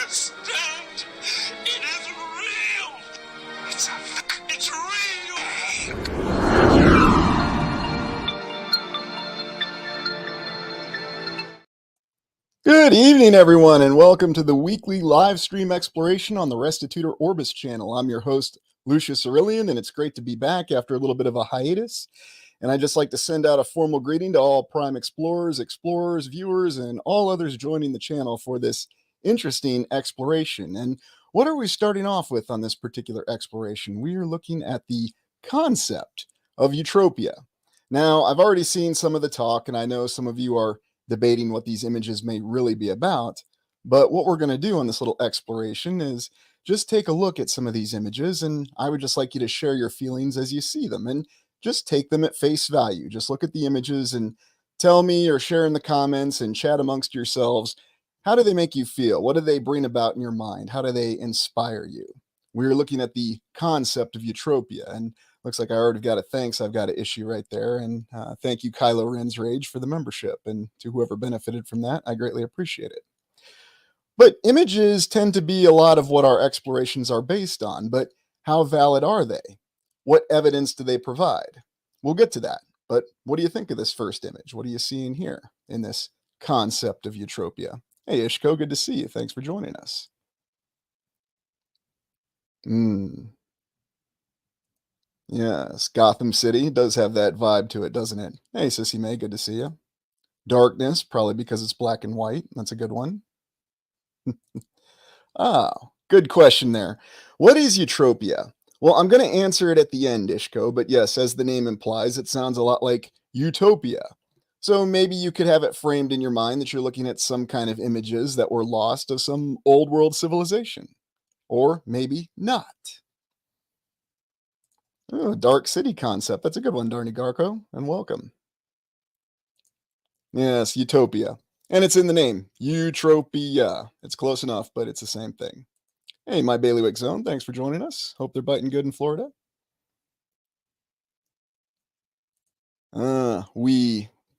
understand? It is real. It's real. Good evening, everyone, and welcome to the weekly live stream exploration on the Restitutor Orbis channel. I'm your host, Lucius Aurelian, and it's great to be back after a little bit of a hiatus. And I'd just like to send out a formal greeting to all Prime explorers, viewers, and all others joining the channel for this interesting exploration. And what are we starting off with on this particular exploration? We are looking at the concept of Utropiia. Now, I've already seen some of the talk, and I know some of you are debating what these images may really be about. But what we're going to do on this little exploration is just take a look at some of these images, and I would just like you to share your feelings as you see them and just take them at face value. Just look at the images and tell me, or share in the comments and chat amongst yourselves, how do they make you feel? What do they bring about in your mind? How do they inspire you? We're looking at the concept of Utropiia, and looks like I already got a thanks. I've got an issue right there. And thank you, Kylo Ren's Rage, for the membership. And to whoever benefited from that, I greatly appreciate it. But images tend to be a lot of what our explorations are based on. But how valid are they? What evidence do they provide? We'll get to that. But what do you think of this first image? What are you seeing here in this concept of Utropiia? Hey, Ishko, good to see you. Thanks for joining us. Yes, Gotham City does have that vibe to it, doesn't it? Hey, Sissy May, good to see you. Darkness, probably because it's black and white. That's a good one. Good question there. What is Utropiia? Well, I'm going to answer it at the end, Ishko, but yes, as the name implies, it sounds a lot like utopia. So maybe you could have it framed in your mind that you're looking at some kind of images that were lost of some old world civilization. Or maybe not. Oh, Dark City concept. That's a good one, Darny Garko, and welcome. Yes, Utopia. And it's in the name, Utropiia. It's close enough, but it's the same thing. Hey, my Bailiwick Zone, thanks for joining us. Hope they're biting good in Florida.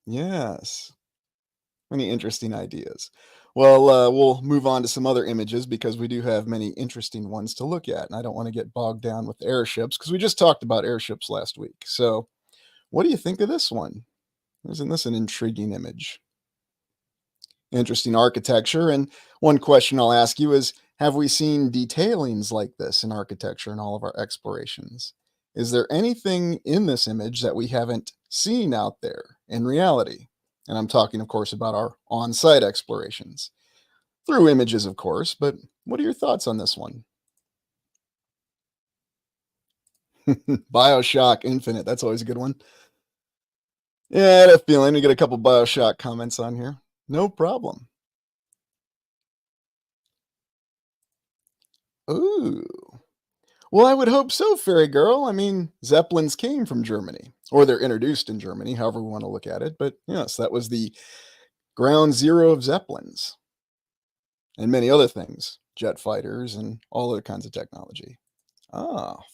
Yes. Many interesting ideas. Well, we'll move on to some other images because we do have many interesting ones to look at. And I don't want to get bogged down with airships because we just talked about airships last week. So what do you think of this one? Isn't this an intriguing image? Interesting architecture. And one question I'll ask you is, have we seen detailings like this in architecture in all of our explorations? Is there anything in this image that we haven't seen out there in reality? And I'm talking, of course, about our on-site explorations. Through images, of course, but what are your thoughts on this one? BioShock Infinite, that's always a good one. Yeah, I had a feeling we get a couple BioShock comments on here. No problem. Ooh. Well, I would hope so, Fairy Girl. I mean, Zeppelins came from Germany, or they're introduced in Germany, however we want to look at it. But yes, that was the ground zero of Zeppelins and many other things, jet fighters and all other kinds of technology.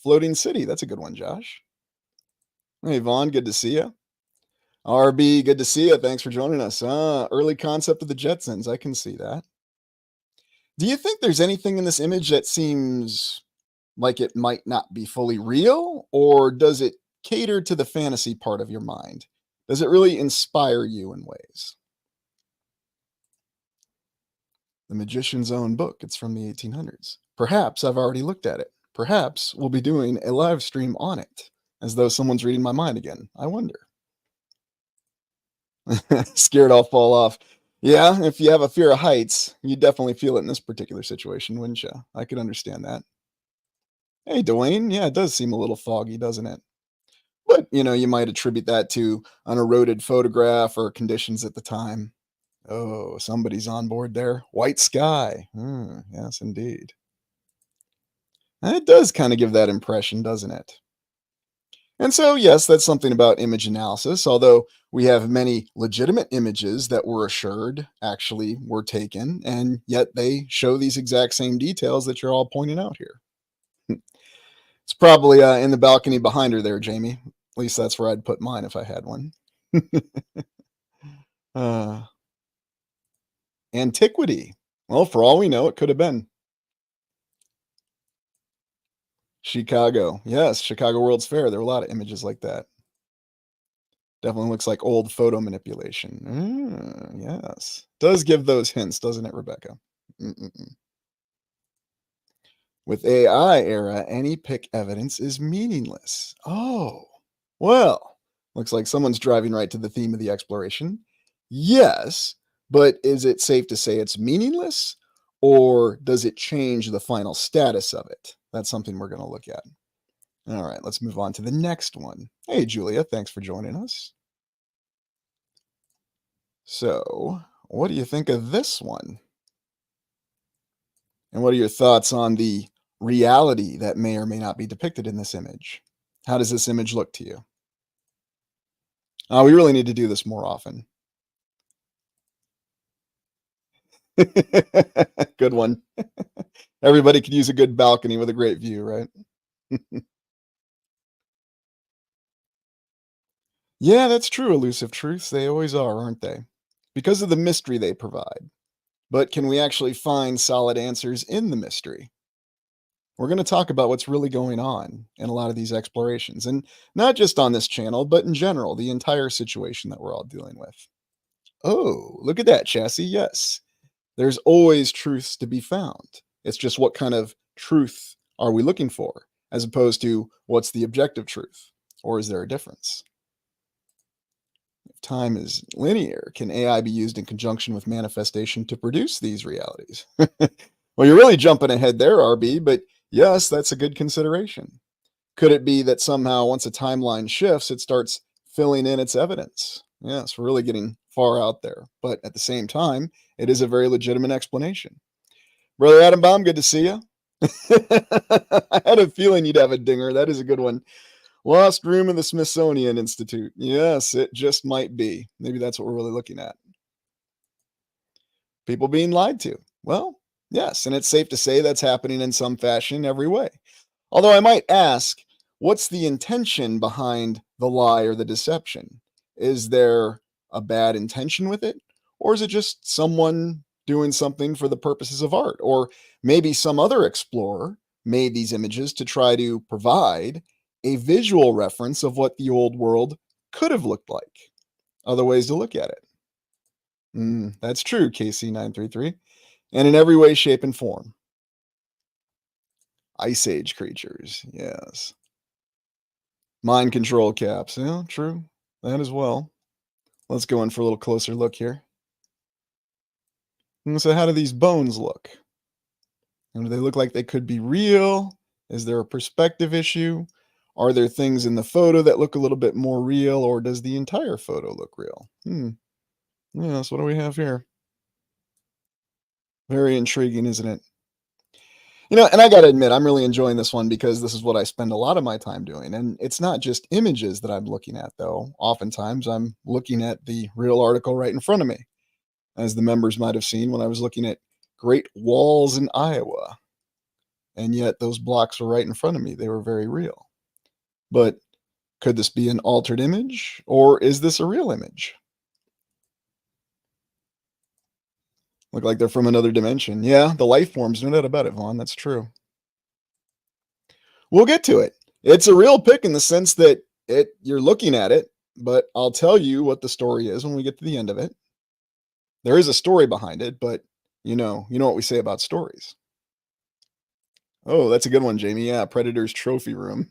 Floating City. That's a good one, Josh. Hey, Vaughn, good to see you. RB, good to see you. Thanks for joining us. Early concept of the Jetsons. I can see that. Do you think there's anything in this image that seems like it might not be fully real, or does it cater to the fantasy part of your mind? Does it really inspire you in ways? The Magician's Own book. It's from the 1800s. Perhaps I've already looked at it. Perhaps we'll be doing a live stream on it, as though someone's reading my mind again. I wonder. Scared I'll fall off. Yeah, if you have a fear of heights, you definitely feel it in this particular situation, wouldn't you? I could understand that. Hey, Dwayne. Yeah, it does seem a little foggy, doesn't it? But, you might attribute that to an eroded photograph or conditions at the time. Oh, somebody's on board there. White sky. Yes, indeed. And it does kind of give that impression, doesn't it? And so, yes, that's something about image analysis, although we have many legitimate images that were assured actually were taken, and yet they show these exact same details that you're all pointing out here. It's probably in the balcony behind her there, Jamie. At least that's where I'd put mine if I had one. Antiquity. Well, for all we know, it could have been Chicago. Yes, Chicago World's Fair. There were a lot of images like that. Definitely looks like old photo manipulation. Yes. Does give those hints, doesn't it, Rebecca? Mm-mm-mm. With AI era, any pick evidence is meaningless. Oh, well, looks like someone's driving right to the theme of the exploration. Yes, but is it safe to say it's meaningless, or does it change the final status of it? That's something we're going to look at. All right, let's move on to the next one. Hey, Julia, thanks for joining us. So, what do you think of this one? And what are your thoughts on the reality that may or may not be depicted in this image? How does this image look to you? We really need to do this more often. Good one. Everybody could use a good balcony with a great view, right? Yeah, that's true, elusive truths. They always are, aren't they? Because of the mystery they provide. But can we actually find solid answers in the mystery? We're going to talk about what's really going on in a lot of these explorations, and not just on this channel, but in general, the entire situation that we're all dealing with. Oh, look at that, Chassis. Yes, there's always truths to be found. It's just what kind of truth are we looking for, as opposed to what's the objective truth, or is there a difference? If time is linear, can AI be used in conjunction with manifestation to produce these realities? Well, you're really jumping ahead there, RB, but yes, that's a good consideration. Could it be that somehow once a timeline shifts, it starts filling in its evidence? Yes, we're really getting far out there. But at the same time, it is a very legitimate explanation. Brother Adam Baum, good to see you. I had a feeling you'd have a dinger. That is a good one. Lost room in the Smithsonian Institute. Yes, it just might be. Maybe that's what we're really looking at. People being lied to. Well, yes, and it's safe to say that's happening in some fashion every way. Although I might ask, what's the intention behind the lie or the deception? Is there a bad intention with it? Or is it just someone doing something for the purposes of art? Or maybe some other explorer made these images to try to provide a visual reference of what the old world could have looked like. Other ways to look at it. That's true, KC933. And in every way, shape, and form. Ice Age creatures, yes. Mind control caps, yeah, true. That as well. Let's go in for a little closer look here. So how do these bones look? And do they look like they could be real? Is there a perspective issue? Are there things in the photo that look a little bit more real, or does the entire photo look real? Yes, what do we have here? Very intriguing, isn't it? And I got to admit, I'm really enjoying this one because this is what I spend a lot of my time doing. And it's not just images that I'm looking at, though. Oftentimes, I'm looking at the real article right in front of me, as the members might have seen when I was looking at Great Walls in Iowa. And yet, those blocks were right in front of me. They were very real. But could this be an altered image, or is this a real image? Look like they're from another dimension. Yeah, the life forms, no doubt about it, Vaughn. That's true. We'll get to it. It's a real pick in the sense that you're looking at it, but I'll tell you what the story is when we get to the end of it. There is a story behind it, but you know what we say about stories. Oh, that's a good one, Jamie. Yeah, Predator's trophy room.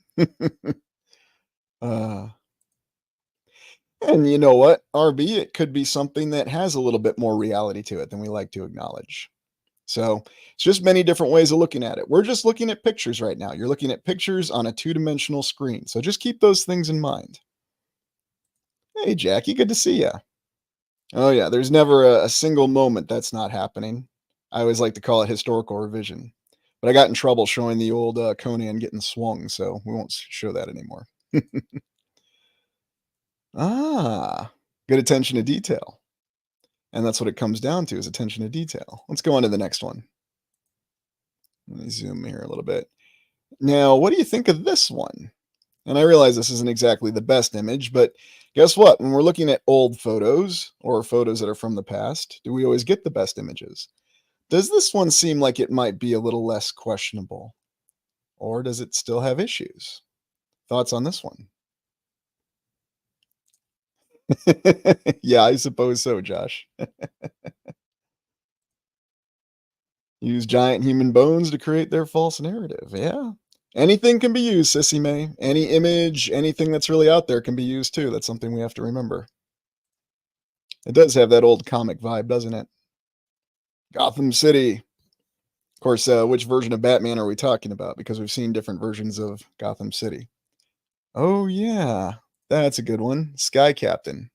uh, and you know what, RB, it could be something that has a little bit more reality to it than we like to acknowledge. So it's just many different ways of looking at it. We're just looking at pictures right now. You're looking at pictures on a two-dimensional screen. So just keep those things in mind. Hey, Jackie, good to see you. Oh, yeah, there's never a single moment that's not happening. I always like to call it historical revision. But I got in trouble showing the old Conan getting swung, so we won't show that anymore. Ah, good attention to detail. And that's what it comes down to, is attention to detail. Let's go on to the next one. Let me zoom here a little bit. Now, what do you think of this one? And I realize this isn't exactly the best image, but guess what? When we're looking at old photos or photos that are from the past, do we always get the best images? Does this one seem like it might be a little less questionable, or does it still have issues? Thoughts on this one? Yeah, I suppose so, Josh. Use giant human bones to create their false narrative. Yeah. Anything can be used, Sissy May. Any image, anything that's really out there can be used too. That's something we have to remember. It does have that old comic vibe, doesn't it? Gotham City. Of course, which version of Batman are we talking about? Because we've seen different versions of Gotham City. Oh, yeah. That's a good one. Sky Captain.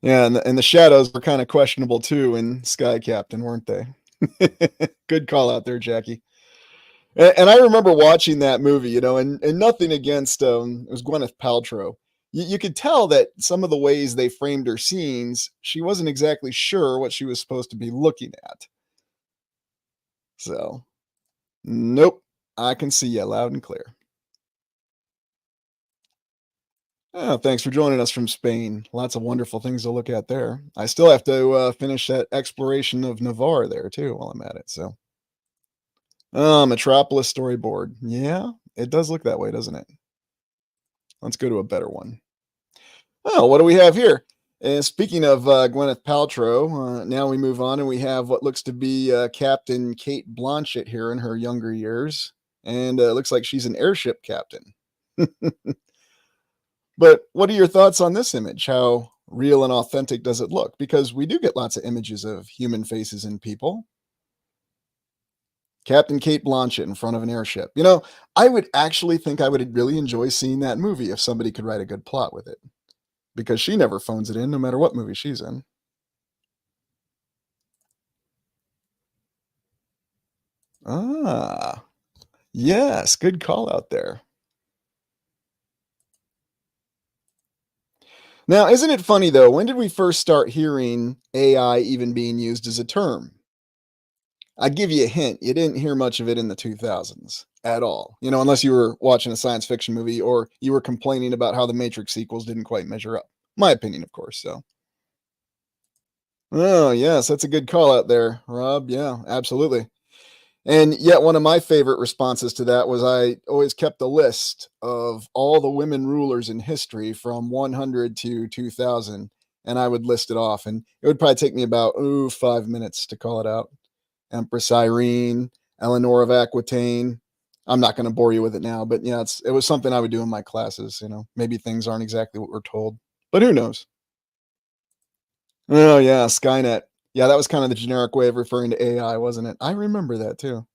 Yeah, and the shadows were kind of questionable too in Sky Captain, weren't they? Good call out there, Jackie. And I remember watching that movie, and nothing against it was Gwyneth Paltrow. You could tell that some of the ways they framed her scenes, she wasn't exactly sure what she was supposed to be looking at. So, nope, I can see you loud and clear. Oh, thanks for joining us from Spain. Lots of wonderful things to look at there. I still have to finish that exploration of Navarre there too while I'm at it. So, Metropolis storyboard. Yeah, it does look that way, doesn't it? Let's go to a better one. Oh, what do we have here? And speaking of Gwyneth Paltrow, now we move on and we have what looks to be Captain Kate Blanchett here in her younger years. And it looks like she's an airship captain. But what are your thoughts on this image? How real and authentic does it look? Because we do get lots of images of human faces and people. Captain Kate Blanchett in front of an airship. I would actually think I would really enjoy seeing that movie if somebody could write a good plot with it. Because she never phones it in, no matter what movie she's in. Ah, yes, good call out there. Now, isn't it funny though? When did we first start hearing AI even being used as a term? I give you a hint. You didn't hear much of it in the 2000s at all. Unless you were watching a science fiction movie or you were complaining about how the Matrix sequels didn't quite measure up. My opinion, of course. So, oh yes, that's a good call out there, Rob. Yeah, absolutely. And yet, one of my favorite responses to that was I always kept a list of all the women rulers in history from 100 to 2000, and I would list it off. And it would probably take me about 5 minutes to call it out. Empress Irene, Eleanor of Aquitaine. I'm not going to bore you with it now, but yeah, it was something I would do in my classes. Maybe things aren't exactly what we're told, but who knows? Oh yeah, Skynet. Yeah, that was kind of the generic way of referring to AI, wasn't it? I remember that too.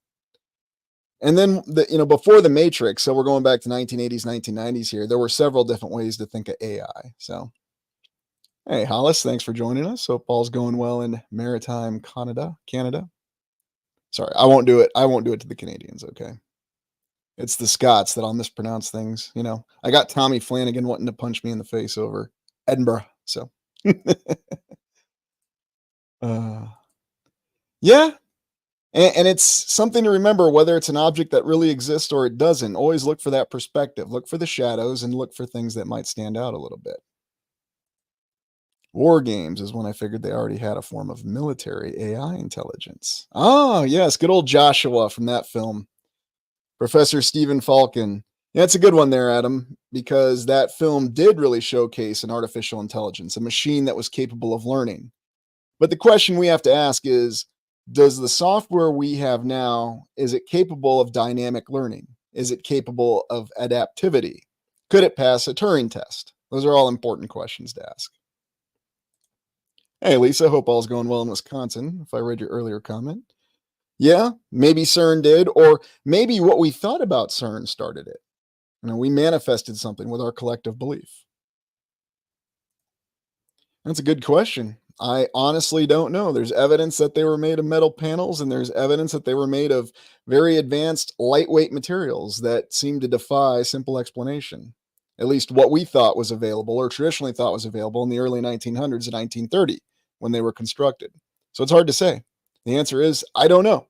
And then before the Matrix, so we're going back to 1980s, 1990s here. There were several different ways to think of AI. So, hey, Hollis, thanks for joining us. Hope all's going well in maritime Canada. Canada. Sorry, I won't do it. I won't do it to the Canadians. Okay, it's the Scots that I'll mispronounce things. I got Tommy Flanagan wanting to punch me in the face over Edinburgh. So, uh, yeah, and it's something to remember whether it's an object that really exists or it doesn't. Always look for that perspective. Look for the shadows and look for things that might stand out a little bit. War games is when I figured they already had a form of military AI intelligence. Oh, yes, good old Joshua from that film. Professor Stephen Falcon. Yeah, it's a good one there, Adam, because that film did really showcase an artificial intelligence, a machine that was capable of learning. But the question we have to ask is, does the software we have now, is it capable of dynamic learning? Is it capable of adaptivity? Could it pass a Turing test? Those are all important questions to ask. Hey, Lisa, hope all's going well in Wisconsin, if I read your earlier comment. Yeah, maybe CERN did, or maybe what we thought about CERN started it. We manifested something with our collective belief. That's a good question. I honestly don't know. There's evidence that they were made of metal panels, and there's evidence that they were made of very advanced, lightweight materials that seem to defy simple explanation. At least what we thought was available, or traditionally thought was available in the early 1900s and 1930 when they were constructed. So it's hard to say. The answer is I don't know.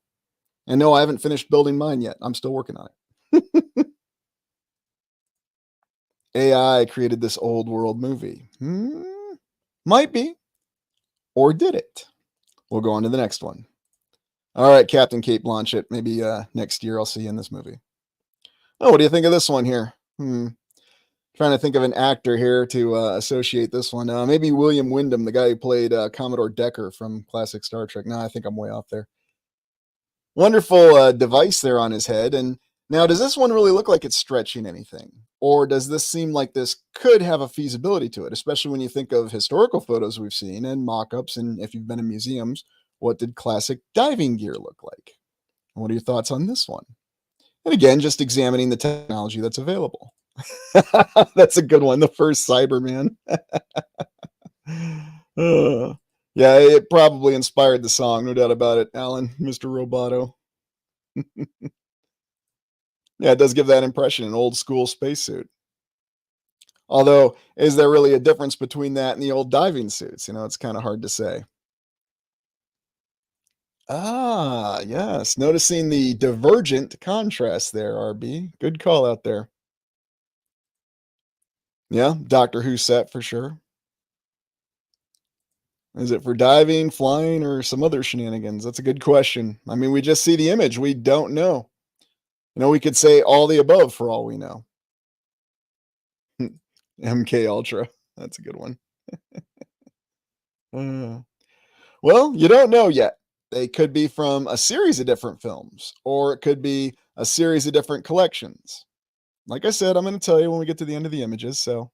And no, I haven't finished building mine yet. I'm still working on it. AI created this old world movie. Might be. Or did it? We'll go on to the next one. All right, Captain Kate Blanchett. Maybe next year I'll see you in this movie. Oh, what do you think of this one here? Trying to think of an actor here to associate this one. Maybe William Wyndham, the guy who played Commodore Decker from classic Star Trek. No, I think I'm way off there. Wonderful device there on his head. And now, does this one really look like it's stretching anything? Or does this seem like this could have a feasibility to it, especially when you think of historical photos we've seen and mock-ups, and if you've been in museums, what did classic diving gear look like? What are your thoughts on this one? And again, just examining the technology that's available. That's a good one. The first Cyberman. Yeah, it probably inspired the song, no doubt about it, Alan, Mr. Roboto. Yeah, it does give that impression, an old school spacesuit. Although, is there really a difference between that and the old diving suits? It's kind of hard to say. Ah, yes. Noticing the divergent contrast there, RB. Good call out there. Yeah, Doctor Who set for sure. Is it for diving, flying, or some other shenanigans? That's a good question. I mean, we just see the image. We don't know. We could say all the above for all we know. MK Ultra. That's a good one. Well, you don't know yet. They could be from a series of different films, or it could be a series of different collections. Like I said, I'm going to tell you when we get to the end of the images. So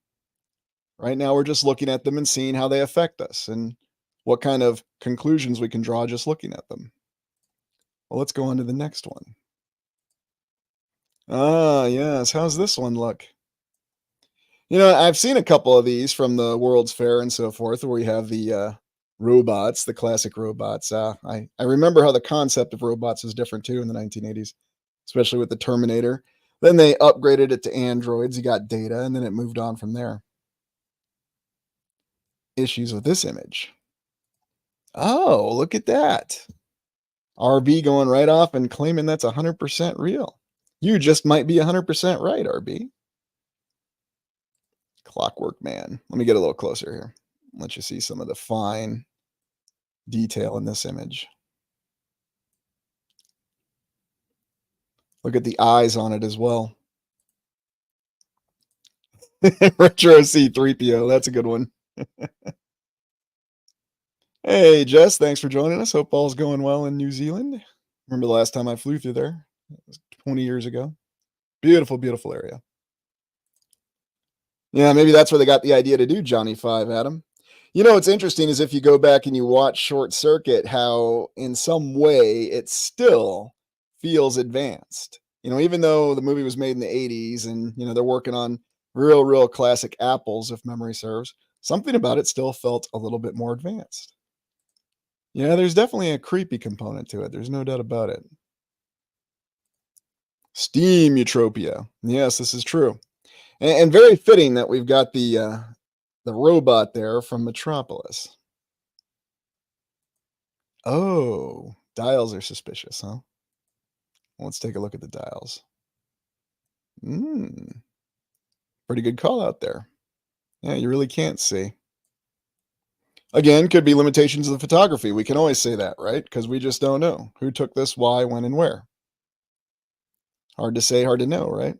right now, we're just looking at them and seeing how they affect us and what kind of conclusions we can draw just looking at them. Well, let's go on to the next one. Ah, yes. How's this one look? I've seen a couple of these from the World's Fair and so forth, where we have the robots, the classic robots. I remember how the concept of robots was different too in the 1980s, especially with the Terminator. Then they upgraded it to androids. You got Data, and then it moved on from there. Issues with this image. Oh, look at that. RB going right off and claiming that's 100% real. You just might be 100% right, RB. Clockwork Man. Let me get a little closer here. Let you see some of the fine detail in this image. Look at the eyes on it as well. Retro C3PO. That's a good one. Hey, Jess. Thanks for joining us. Hope all's going well in New Zealand. Remember the last time I flew through there? It was 20 years ago. Beautiful, beautiful area. Yeah, maybe that's where they got the idea to do Johnny 5, Adam. What's interesting is if you go back and you watch Short Circuit, how in some way it still feels advanced. Even though the movie was made in the 80s and, they're working on real classic apples, if memory serves, something about it still felt a little bit more advanced. Yeah, there's definitely a creepy component to it. There's no doubt about it. Steam Utropia. Yes, this is true. And very fitting that we've got the robot there from Metropolis. Oh, dials are suspicious, huh? Let's take a look at the dials. Pretty good call out there. Yeah, you really can't see. Again, could be limitations of the photography. We can always say that, right? Because we just don't know who took this, why, when, and where. Hard to say, hard to know, right?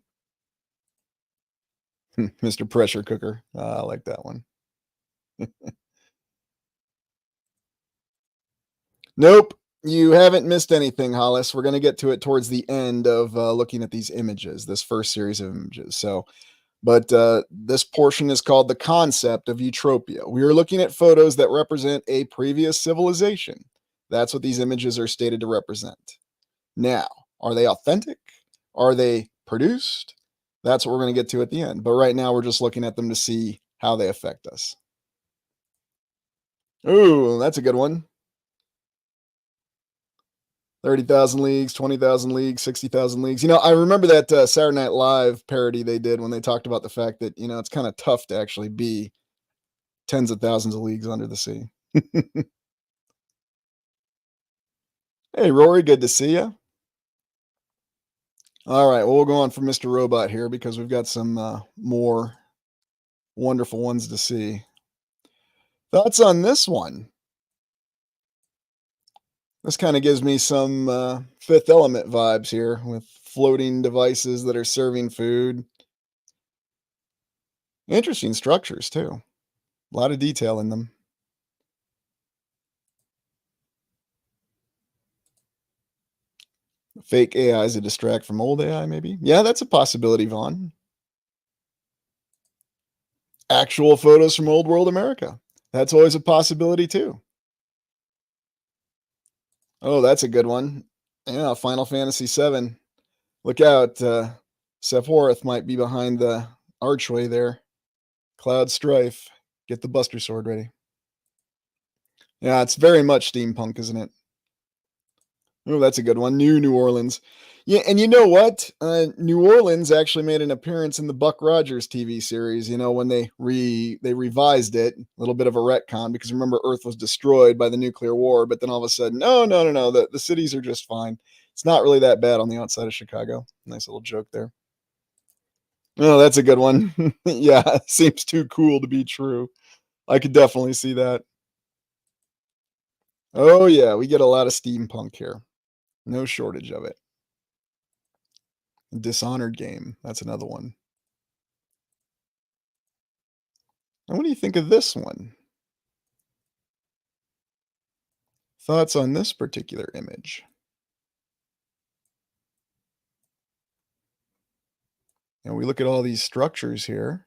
Mr. Pressure Cooker. I like that one. Nope. You haven't missed anything, Hollis. We're going to get to it towards the end of looking at these images, this first series of images. But this portion is called the concept of Utropiia. We are looking at photos that represent a previous civilization. That's what these images are stated to represent. Now, are they authentic? Are they produced? That's what we're going to get to at the end. But right now, we're just looking at them to see how they affect us. Ooh, that's a good one. 30,000 leagues, 20,000 leagues, 60,000 leagues. I remember that Saturday Night Live parody they did when they talked about the fact that, it's kind of tough to actually be tens of thousands of leagues under the sea. Hey, Rory, good to see you. All right, well, we'll go on for Mr. Robot here because we've got some more wonderful ones to see. Thoughts on this one? This kind of gives me some Fifth Element vibes here with floating devices that are serving food. Interesting structures, too. A lot of detail in them. Fake AIs to distract from old AI, maybe? Yeah, that's a possibility, Vaughn. Actual photos from old world America. That's always a possibility, too. Oh, that's a good one. Yeah, Final Fantasy VII. Look out. Sephiroth might be behind the archway there. Cloud Strife. Get the Buster Sword ready. Yeah, it's very much steampunk, isn't it? Oh, that's a good one. New Orleans. Yeah, and you know what? New Orleans actually made an appearance in the Buck Rogers TV series. You know, when they revised it, a little bit of a retcon because remember Earth was destroyed by the nuclear war, but then all of a sudden, no, the cities are just fine. It's not really that bad on the outside of Chicago. Nice little joke there. Oh, that's a good one. Yeah, seems too cool to be true. I could definitely see that. Oh yeah, we get a lot of steampunk here. No shortage of it. Dishonored game. That's another one. And what do you think of this one? Thoughts on this particular image? And we look at all these structures here.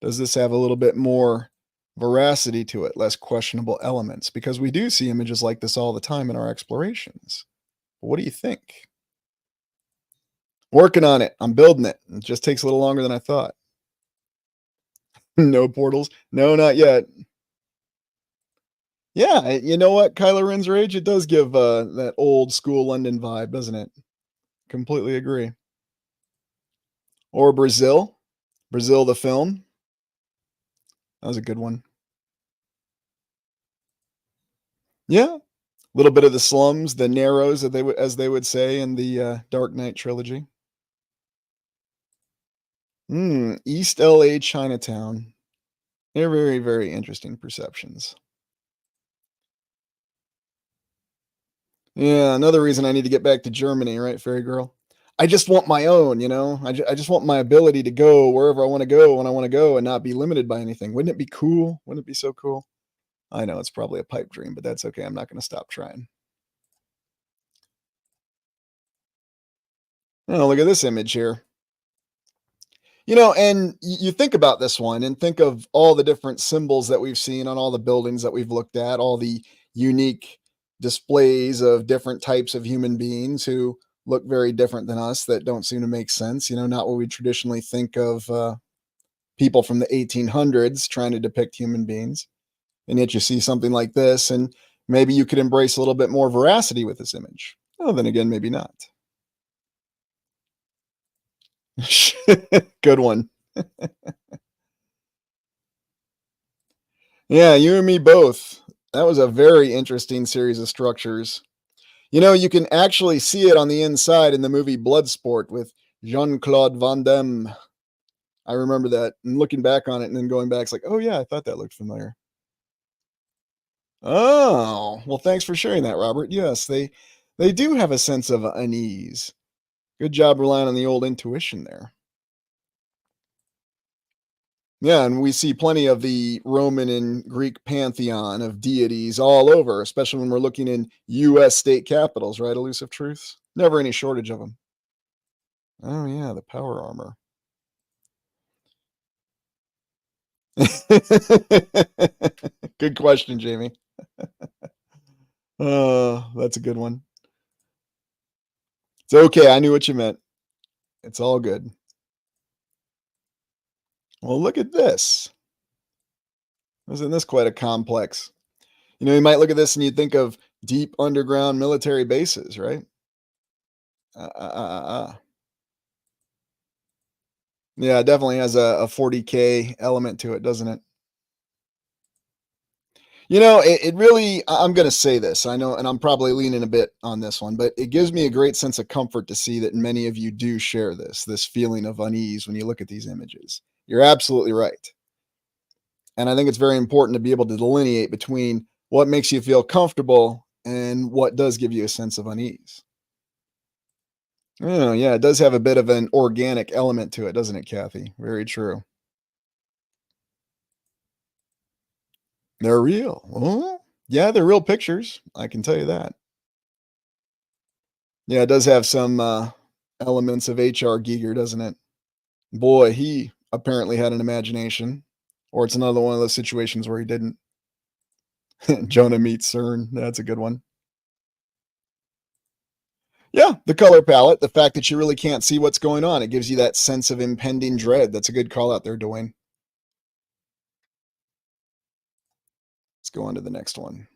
Does this have a little bit more veracity to it, less questionable elements? Because we do see images like this all the time in our explorations. What do you think? Working on it. I'm building it. It just takes a little longer than I thought. No portals? No, not yet. Yeah, you know what? Kylo Ren's rage, it does give that old school London vibe, doesn't it? Completely agree. Or Brazil. Brazil the film. That was a good one. Yeah. A little bit of the slums, the narrows, as they would say in the Dark Knight trilogy. East LA Chinatown. They're very, very interesting perceptions. Yeah, another reason I need to get back to Germany, right, Fairy Girl? I just want my own, you know? I just want my ability to go wherever I want to go when I want to go and not be limited by anything. Wouldn't it be cool? Wouldn't it be so cool? I know it's probably a pipe dream, but that's okay. I'm not going to stop trying. Oh, look at this image here. You know, and you think about this one and think of all the different symbols that we've seen on all the buildings that we've looked at, all the unique displays of different types of human beings who look very different than us that don't seem to make sense. You know, not what we traditionally think of people from the 1800s trying to depict human beings. And yet you see something like this, and maybe you could embrace a little bit more veracity with this image. Oh, then again, maybe not. Good one. Yeah, you and me both. That was a very interesting series of structures. You know, you can actually see it on the inside in the movie Bloodsport with Jean-Claude Van Damme. I remember that and looking back on it and then going back, it's like, oh yeah, I thought that looked familiar. Oh, well, thanks for sharing that, Robert. Yes, they do have a sense of unease. Good job relying on the old intuition there. Yeah, and we see plenty of the Roman and Greek pantheon of deities all over, especially when we're looking in US state capitals, right? Elusive truths. Never any shortage of them. Oh, yeah, the power armor. Good question, Jamie. Oh, that's a good one. It's okay. I knew what you meant. It's all good. Well, look at this. Isn't this quite a complex? You know, you might look at this and you think of deep underground military bases, right? Uh, uh, uh, uh. Yeah, it definitely has a 40K element to it, doesn't it? You know, it really, I'm going to say this. I know, and I'm probably leaning a bit on this one, but it gives me a great sense of comfort to see that many of you do share this feeling of unease when you look at these images. You're absolutely right. And I think it's very important to be able to delineate between what makes you feel comfortable and what does give you a sense of unease? Oh, yeah, it does have a bit of an organic element to it, doesn't it, Kathy? Very true. They're real. Well, yeah, they're real pictures. I can tell you that. Yeah, it does have some elements of H.R. Giger, doesn't it? Boy, he apparently had an imagination, or it's another one of those situations where he didn't. Jonah meets CERN. That's a good one. Yeah, the color palette, the fact that you really can't see what's going on, it gives you that sense of impending dread. That's a good call out there, Dwayne. Let's go on to the next one.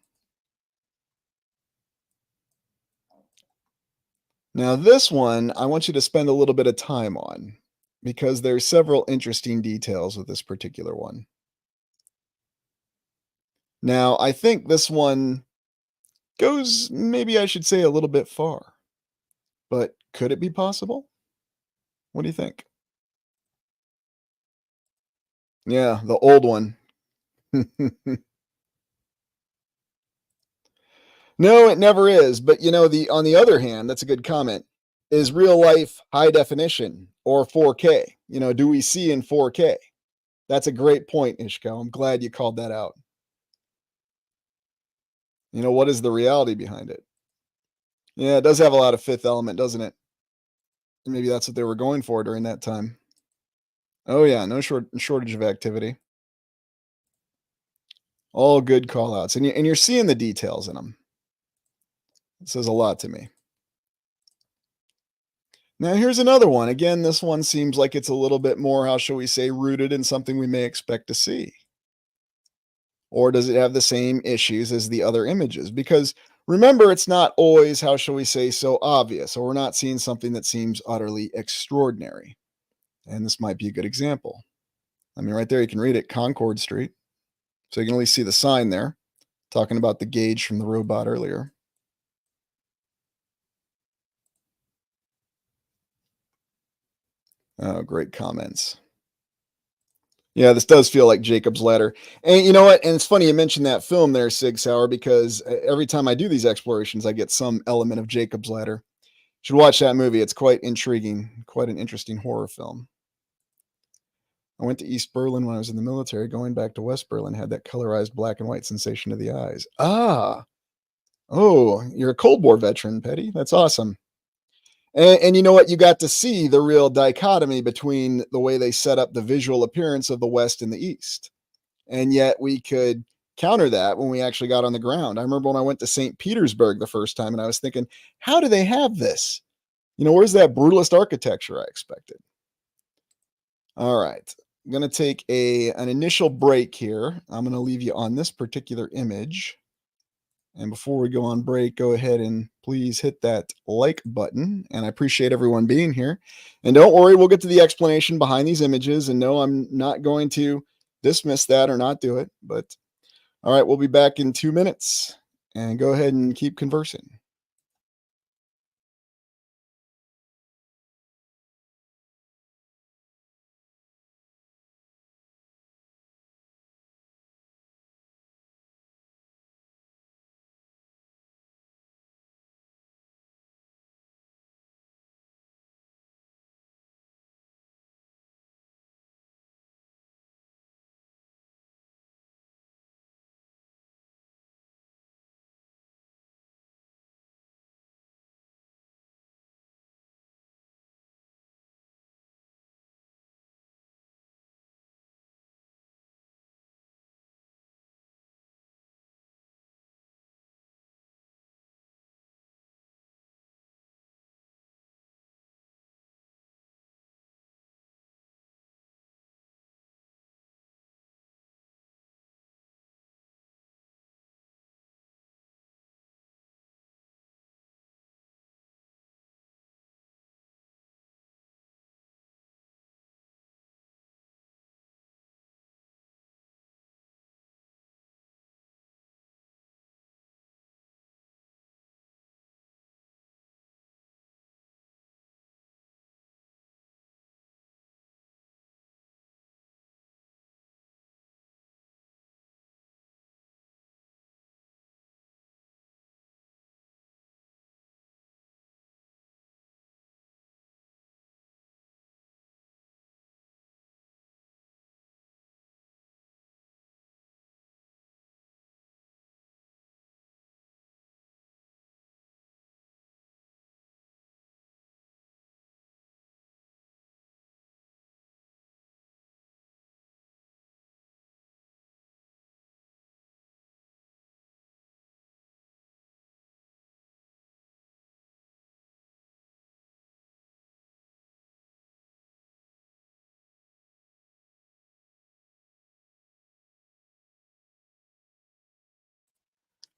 Now, this one, I want you to spend a little bit of time on because there's several interesting details with this particular one. Now, I think this one goes, maybe I should say, a little bit far, but could it be possible? What do you think? Yeah, the old one. No, it never is. But the on the other hand, that's a good comment. Is real life high definition or 4K? Do we see in 4K? That's a great point, Ishko. I'm glad you called that out. What is the reality behind it? Yeah, it does have a lot of fifth element, doesn't it? Maybe that's what they were going for during that time. Oh yeah, no shortage of activity. All good call outs. And you're seeing the details in them. It says a lot to me. Now, here's another one. Again, this one seems like it's a little bit more, how shall we say, rooted in something we may expect to see. Or does it have the same issues as the other images? Because remember, it's not always, how shall we say, so obvious, or we're not seeing something that seems utterly extraordinary. And this might be a good example. I mean, right there, you can read it, Concord Street. So you can only see the sign there, talking about the gauge from the robot earlier. Oh, great comments. Yeah, this does feel like Jacob's Ladder. And you know what? And it's funny you mentioned that film there, Sig Sauer, because every time I do these explorations, I get some element of Jacob's Ladder. You should watch that movie. It's quite intriguing, quite an interesting horror film. I went to East Berlin when I was in the military. Going back to West Berlin had that colorized black and white sensation of the eyes. Ah, oh, you're a Cold War veteran, Petty. That's awesome. And you know what? You got to see the real dichotomy between the way they set up the visual appearance of the West and the East. And yet we could counter that when we actually got on the ground. I remember when I went to St. Petersburg the first time and I was thinking, how do they have this? Where's that brutalist architecture I expected? All right. I'm going to take an initial break here. I'm going to leave you on this particular image. And before we go on break, go ahead and please hit that like button. And I appreciate everyone being here. And don't worry, we'll get to the explanation behind these images. And no, I'm not going to dismiss that or not do it. But all right, we'll be back in 2 minutes. And go ahead and keep conversing.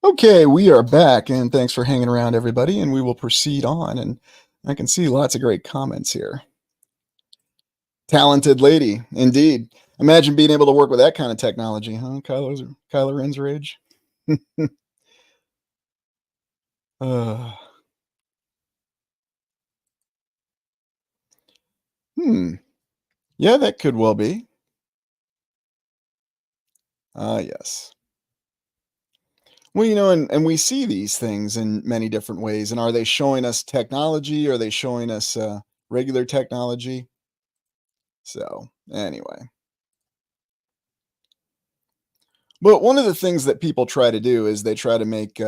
Okay, we are back, and thanks for hanging around, everybody. And we will proceed on. And I can see lots of great comments here. Talented lady, indeed. Imagine being able to work with that kind of technology, huh? Kylo Ren's rage. uh, hmm. Yeah, that could well be. Ah, yes. Well, and we see these things in many different ways. And are they showing us technology? Are they showing us regular technology? So, anyway. But one of the things that people try to do is they try to make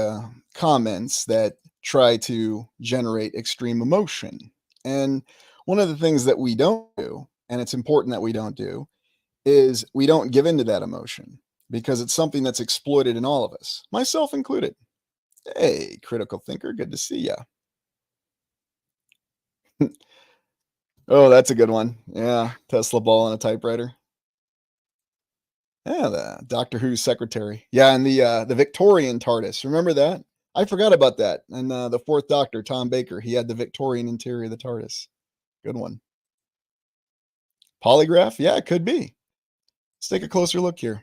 comments that try to generate extreme emotion. And one of the things that we don't do, and it's important that we don't do, is we don't give into that emotion because it's something that's exploited in all of us, myself included. Hey, critical thinker, good to see ya. Oh, that's a good one. Yeah, Tesla ball on a typewriter. Yeah, the Doctor Who's secretary. Yeah, and the Victorian TARDIS. Remember that? I forgot about that. And the Fourth Doctor, Tom Baker, he had the Victorian interior of the TARDIS. Good one. Polygraph? Yeah, it could be. Let's take a closer look here.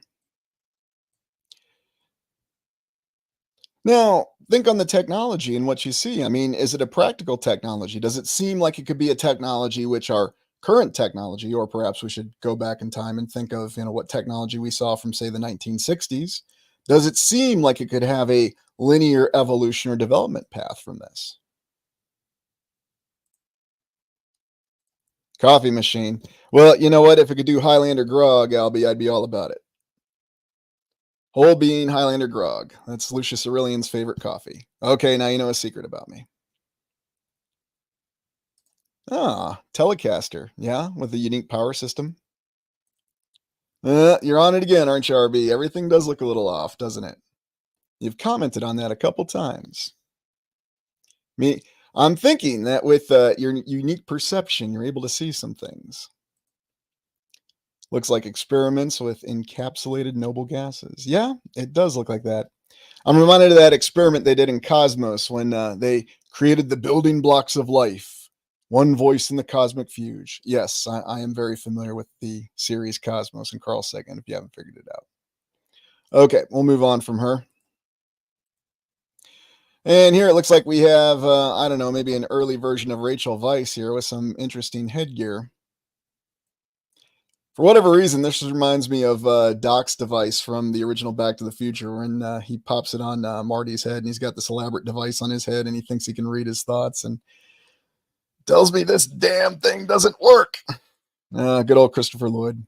Now, think on the technology and what you see. I mean, is it a practical technology? Does it seem like it could be a technology which our current technology, or perhaps we should go back in time and think of, what technology we saw from, say, the 1960s? Does it seem like it could have a linear evolution or development path from this? Coffee machine. Well, you know what? If it could do Highlander grog, I'd be all about it. Whole bean Highlander grog. That's Lucius Aurelian's favorite coffee. Okay, now you know a secret about me. Ah, Telecaster. Yeah, with a unique power system. You're on it again, aren't you, RB? Everything does look a little off, doesn't it? You've commented on that a couple times. Me, I'm thinking that with your unique perception, you're able to see some things. Looks like experiments with encapsulated noble gases. Yeah, it does look like that. I'm reminded of that experiment they did in Cosmos when they created the building blocks of life. One voice in the cosmic fuge. Yes, I am very familiar with the series Cosmos and Carl Sagan, if you haven't figured it out. Okay, we'll move on from her. And here it looks like we have, I don't know, maybe an early version of Rachel Weisz here with some interesting headgear. For whatever reason, this reminds me of Doc's device from the original Back to the Future when he pops it on Marty's head and he's got this elaborate device on his head and he thinks he can read his thoughts and tells me this damn thing doesn't work. Good old Christopher Lloyd.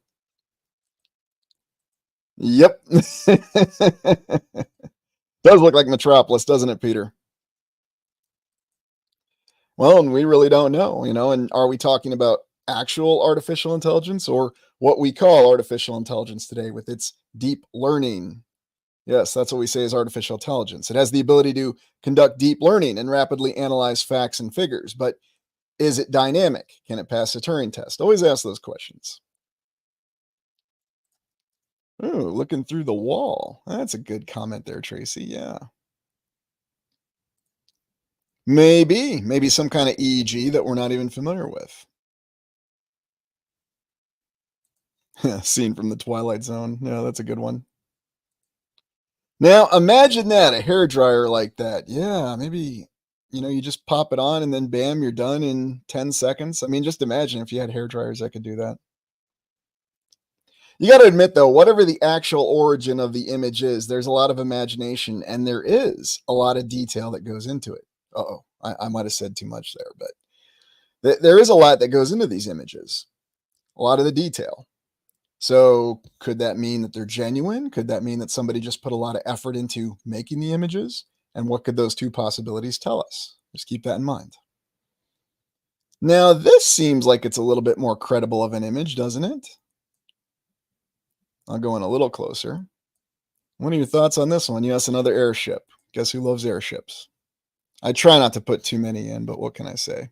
Yep. Does look like Metropolis, doesn't it, Peter? Well, and we really don't know, and are we talking about actual artificial intelligence or what we call artificial intelligence today with its deep learning? Yes, that's what we say is artificial intelligence. It has the ability to conduct deep learning and rapidly analyze facts and figures, but is it dynamic? Can it pass a Turing test? Always ask those questions. Ooh, looking through the wall. That's a good comment there, Tracy. Yeah. Maybe some kind of EEG that we're not even familiar with. Scene from the Twilight Zone. Yeah, that's a good one. Now, imagine that, a hair dryer like that. Yeah, maybe, you just pop it on and then bam, you're done in 10 seconds. I mean, just imagine if you had hair dryers that could do that. You got to admit, though, whatever the actual origin of the image is, there's a lot of imagination and there is a lot of detail that goes into it. Uh-oh, I might have said too much there, but there is a lot that goes into these images, a lot of the detail. So could that mean that they're genuine? Could that mean that somebody just put a lot of effort into making the images? And what could those two possibilities tell us? Just keep that in mind. Now, this seems like it's a little bit more credible of an image, doesn't it? I'll go in a little closer. What are your thoughts on this one? Yes, another airship. Guess who loves airships? I try not to put too many in, but what can I say?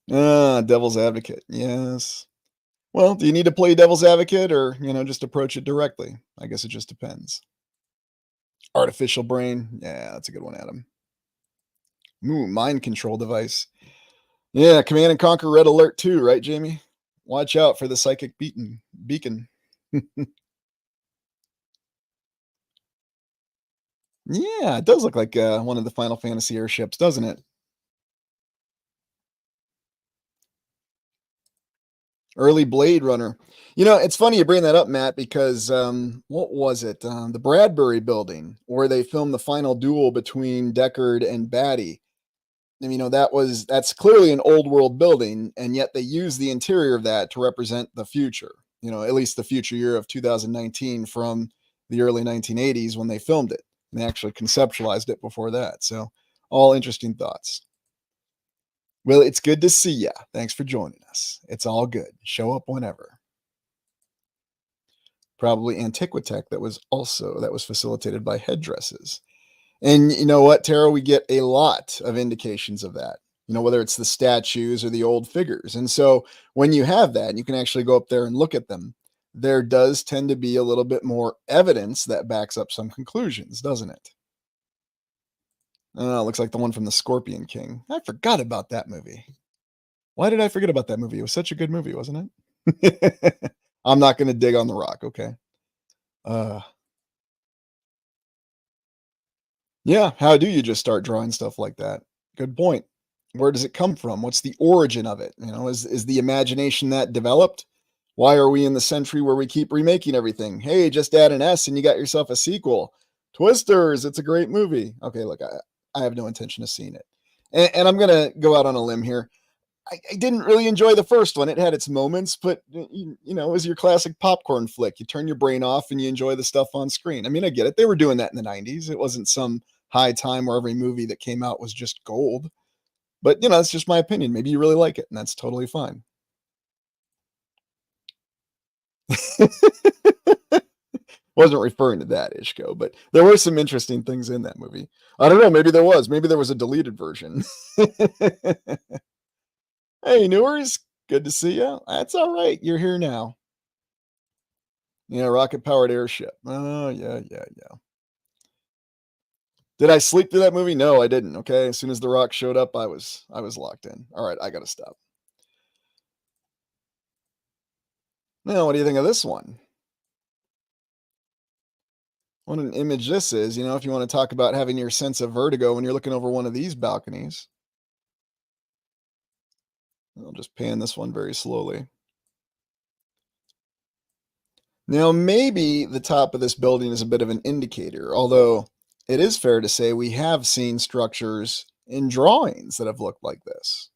Devil's advocate. Yes. Well, do you need to play devil's advocate or, just approach it directly? I guess it just depends. Artificial brain. Yeah, that's a good one, Adam. Ooh, mind control device. Yeah, Command and Conquer Red Alert 2, right, Jamie? Watch out for the psychic beacon. Yeah, it does look like one of the Final Fantasy airships, doesn't it? Early Blade Runner. You know, it's funny you bring that up, Matt, because what was it? The Bradbury building, where they filmed the final duel between Deckard and Batty. And, that's clearly an old world building, and yet they use the interior of that to represent the future. At least the future year of 2019 from the early 1980s when they filmed it. And they actually conceptualized it before that. So, all interesting thoughts. Well, it's good to see ya. Thanks for joining us. It's all good. Show up whenever. Probably Antiquitech that was facilitated by headdresses. And you know what, Tara? We get a lot of indications of that. Whether it's the statues or the old figures. And so when you have that, and you can actually go up there and look at them, there does tend to be a little bit more evidence that backs up some conclusions, doesn't it? Oh, looks like the one from the Scorpion King. I forgot about that movie. Why did I forget about that movie? It was such a good movie, wasn't it? I'm not going to dig on the rock. Okay. Uh, yeah. How do you just start drawing stuff like that? Good point. Where does it come from? What's the origin of it? Is the imagination that developed? Why are we in the century where we keep remaking everything? Hey, just add an S and you got yourself a sequel. Twisters, it's a great movie. Okay, look, I have no intention of seeing it. And I'm going to go out on a limb here. I didn't really enjoy the first one. It had its moments, but it was your classic popcorn flick. You turn your brain off and you enjoy the stuff on screen. I mean, I get it. They were doing that in the 90s. It wasn't some high time where every movie that came out was just gold. But, that's just my opinion. Maybe you really like it, and that's totally fine. Wasn't referring to that, Ishko, but there were some interesting things in that movie. I don't know. Maybe there was. Maybe there was a deleted version. Hey, Newers, good to see you. That's all right. You're here now. Yeah, rocket powered airship. Oh, yeah, yeah, yeah. Did I sleep through that movie? No, I didn't. Okay. As soon as The Rock showed up, I was locked in. All right, I gotta stop. Now, what do you think of this one? What an image this is. If you want to talk about having your sense of vertigo when you're looking over one of these balconies. I'll just pan this one very slowly. Now, maybe the top of this building is a bit of an indicator, although it is fair to say we have seen structures in drawings that have looked like this.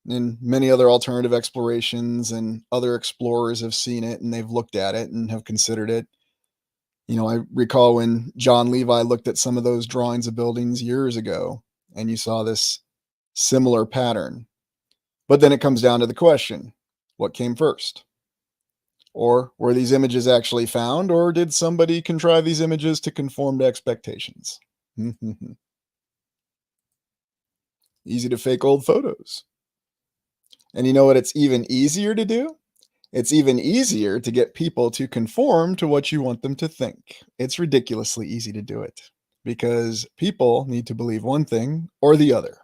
And many other alternative explorations and other explorers have seen it and they've looked at it and have considered it. I recall when John Levi looked at some of those drawings of buildings years ago, and you saw this similar pattern. But then it comes down to the question, what came first? Or were these images actually found, or did somebody contrive these images to conform to expectations? Easy to fake old photos. And you know what it's even easier to do? It's even easier to get people to conform to what you want them to think. It's ridiculously easy to do it because people need to believe one thing or the other.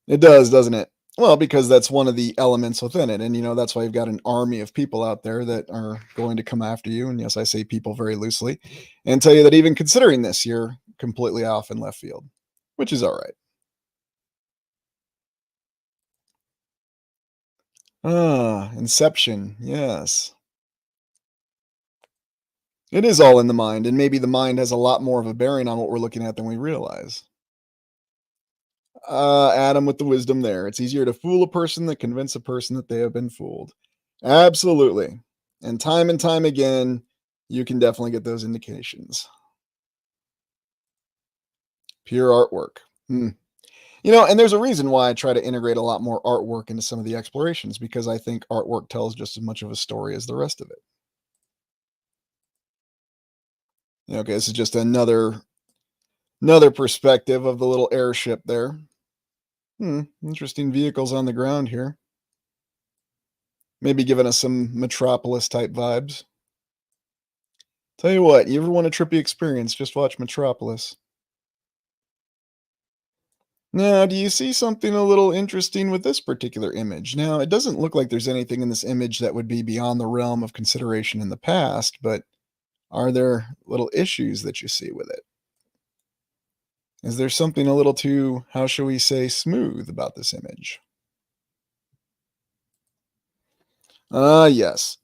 It does, doesn't it? Well, because that's one of the elements within it. And, that's why you've got an army of people out there that are going to come after you. And yes, I say people very loosely and tell you that even considering this, you're completely off in left field, which is all right. Ah, Inception. Yes. It is all in the mind. And maybe the mind has a lot more of a bearing on what we're looking at than we realize. Adam with the wisdom there. It's easier to fool a person than convince a person that they have been fooled. Absolutely. And time again, you can definitely get those indications. Pure artwork. Hmm. And there's a reason why I try to integrate a lot more artwork into some of the explorations because I think artwork tells just as much of a story as the rest of it. Okay, this is just another perspective of the little airship there. Interesting vehicles on the ground here. Maybe giving us some Metropolis type vibes. Tell you what, you ever want a trippy experience, just watch Metropolis. Now, do you see something a little interesting with this particular image? Now, it doesn't look like there's anything in this image that would be beyond the realm of consideration in the past, but are there little issues that you see with it? Is there something a little too, how shall we say, smooth about this image? Ah, yes.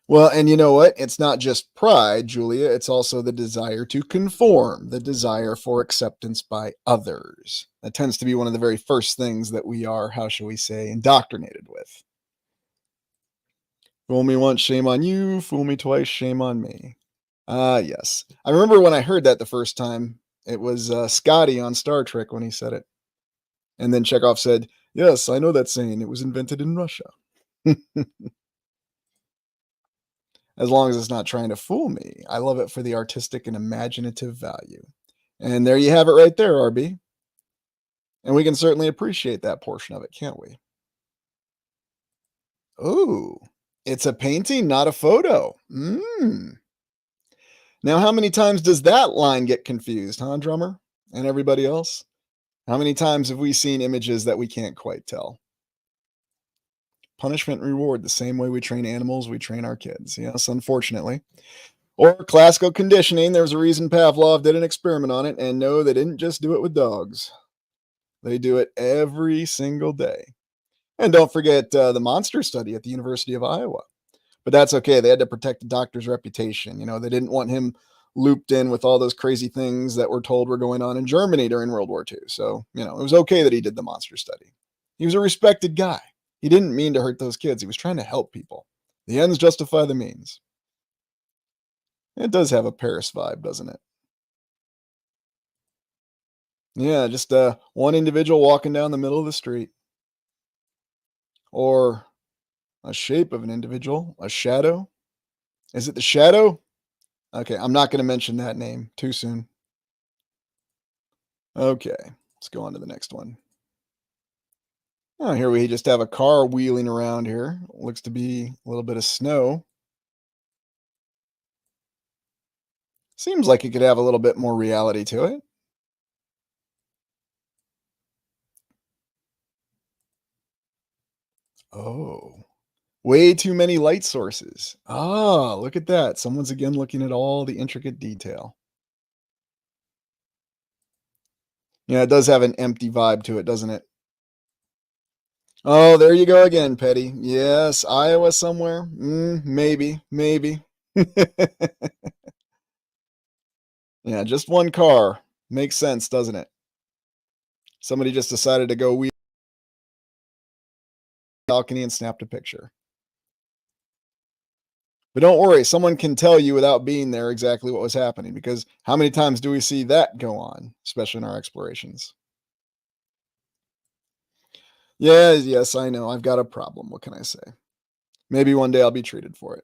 Well, and you know what? It's not just pride, Julia. It's also the desire to conform, the desire for acceptance by others. That tends to be one of the very first things that we are, how shall we say, indoctrinated with. Fool me once, shame on you. Fool me twice, shame on me. Ah, yes. I remember when I heard that the first time. It was Scotty on Star Trek when he said it. And then Chekhov said, "Yes, I know that saying. It was invented in Russia." As long as it's not trying to fool me. I love it for the artistic and imaginative value. And there you have it right there, RB. And we can certainly appreciate that portion of it, can't we? Ooh, it's a painting, not a photo. Now, how many times does that line get confused, huh, drummer? And everybody else? How many times have we seen images that we can't quite tell? Punishment and reward, the same way we train animals, we train our kids. Yes, unfortunately. Or classical conditioning. There was a reason Pavlov did an experiment on it, and no, they didn't just do it with dogs. They do it every single day. And don't forget the monster study at the University of Iowa. But that's okay. They had to protect the doctor's reputation. You know, they didn't want him looped in with all those crazy things that were told were going on in Germany during World War II. So, you know, it was okay that he did the monster study. He was a respected guy. He didn't mean to hurt those kids. He was trying to help people. The ends justify the means. It does have a Paris vibe, doesn't it? Yeah, just one individual walking down the middle of the street. Or a shape of an individual, a shadow. Is it the shadow? Okay, I'm not going to mention that name too soon. Okay, let's go on to the next one. Oh, here we just have a car wheeling around here. Looks to be a little bit of snow. Seems like it could have a little bit more reality to it. Oh, way too many light sources. Ah, look at that. Someone's again looking at all the intricate detail. Yeah, it does have an empty vibe to it, doesn't it? Oh, there you go again, Petty. Yes, Iowa somewhere. Maybe, maybe. Yeah, just one car. Makes sense, doesn't it? Somebody just decided to go wheel balcony and snapped a picture. But don't worry, someone can tell you without being there exactly what was happening, because how many times do we see that go on, especially in our explorations? Yeah, yes, I know. I've got a problem. What can I say? Maybe one day I'll be treated for it.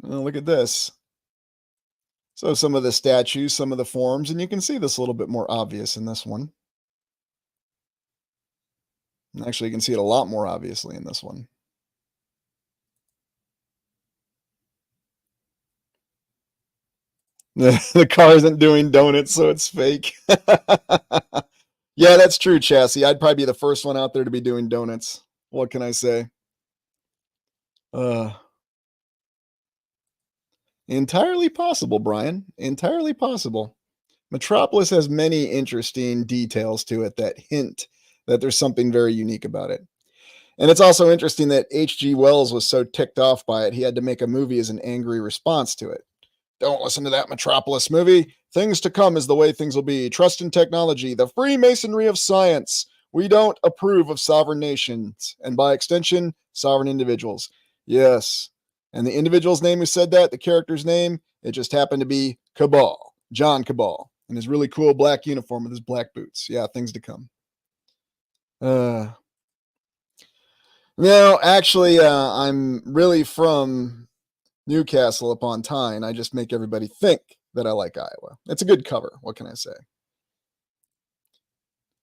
Oh, look at this. So some of the statues, some of the forms, and you can see this a little bit more obvious in this one. Actually, you can see it a lot more obviously in this one. The car isn't doing donuts, so it's fake. Yeah, that's true, Chassis. I'd probably be the first one out there to be doing donuts. What can I say? Uh, Entirely possible, Brian. Entirely possible. Metropolis has many interesting details to it that hint that there's something very unique about it. And it's also interesting that H.G. Wells was so ticked off by it, he had to make a movie as an angry response to it. Don't listen to that Metropolis movie. Things to come is the way things will be. Trust in technology, the Freemasonry of science. We don't approve of sovereign nations, and by extension, sovereign individuals. Yes. And the individual's name who said that, the character's name, it just happened to be Cabal, John Cabal, in his really cool black uniform with his black boots. Yeah, things to come. Uh, no, actually, I'm really from Newcastle upon Tyne. I just make everybody think that I like Iowa. It's a good cover. What can I say?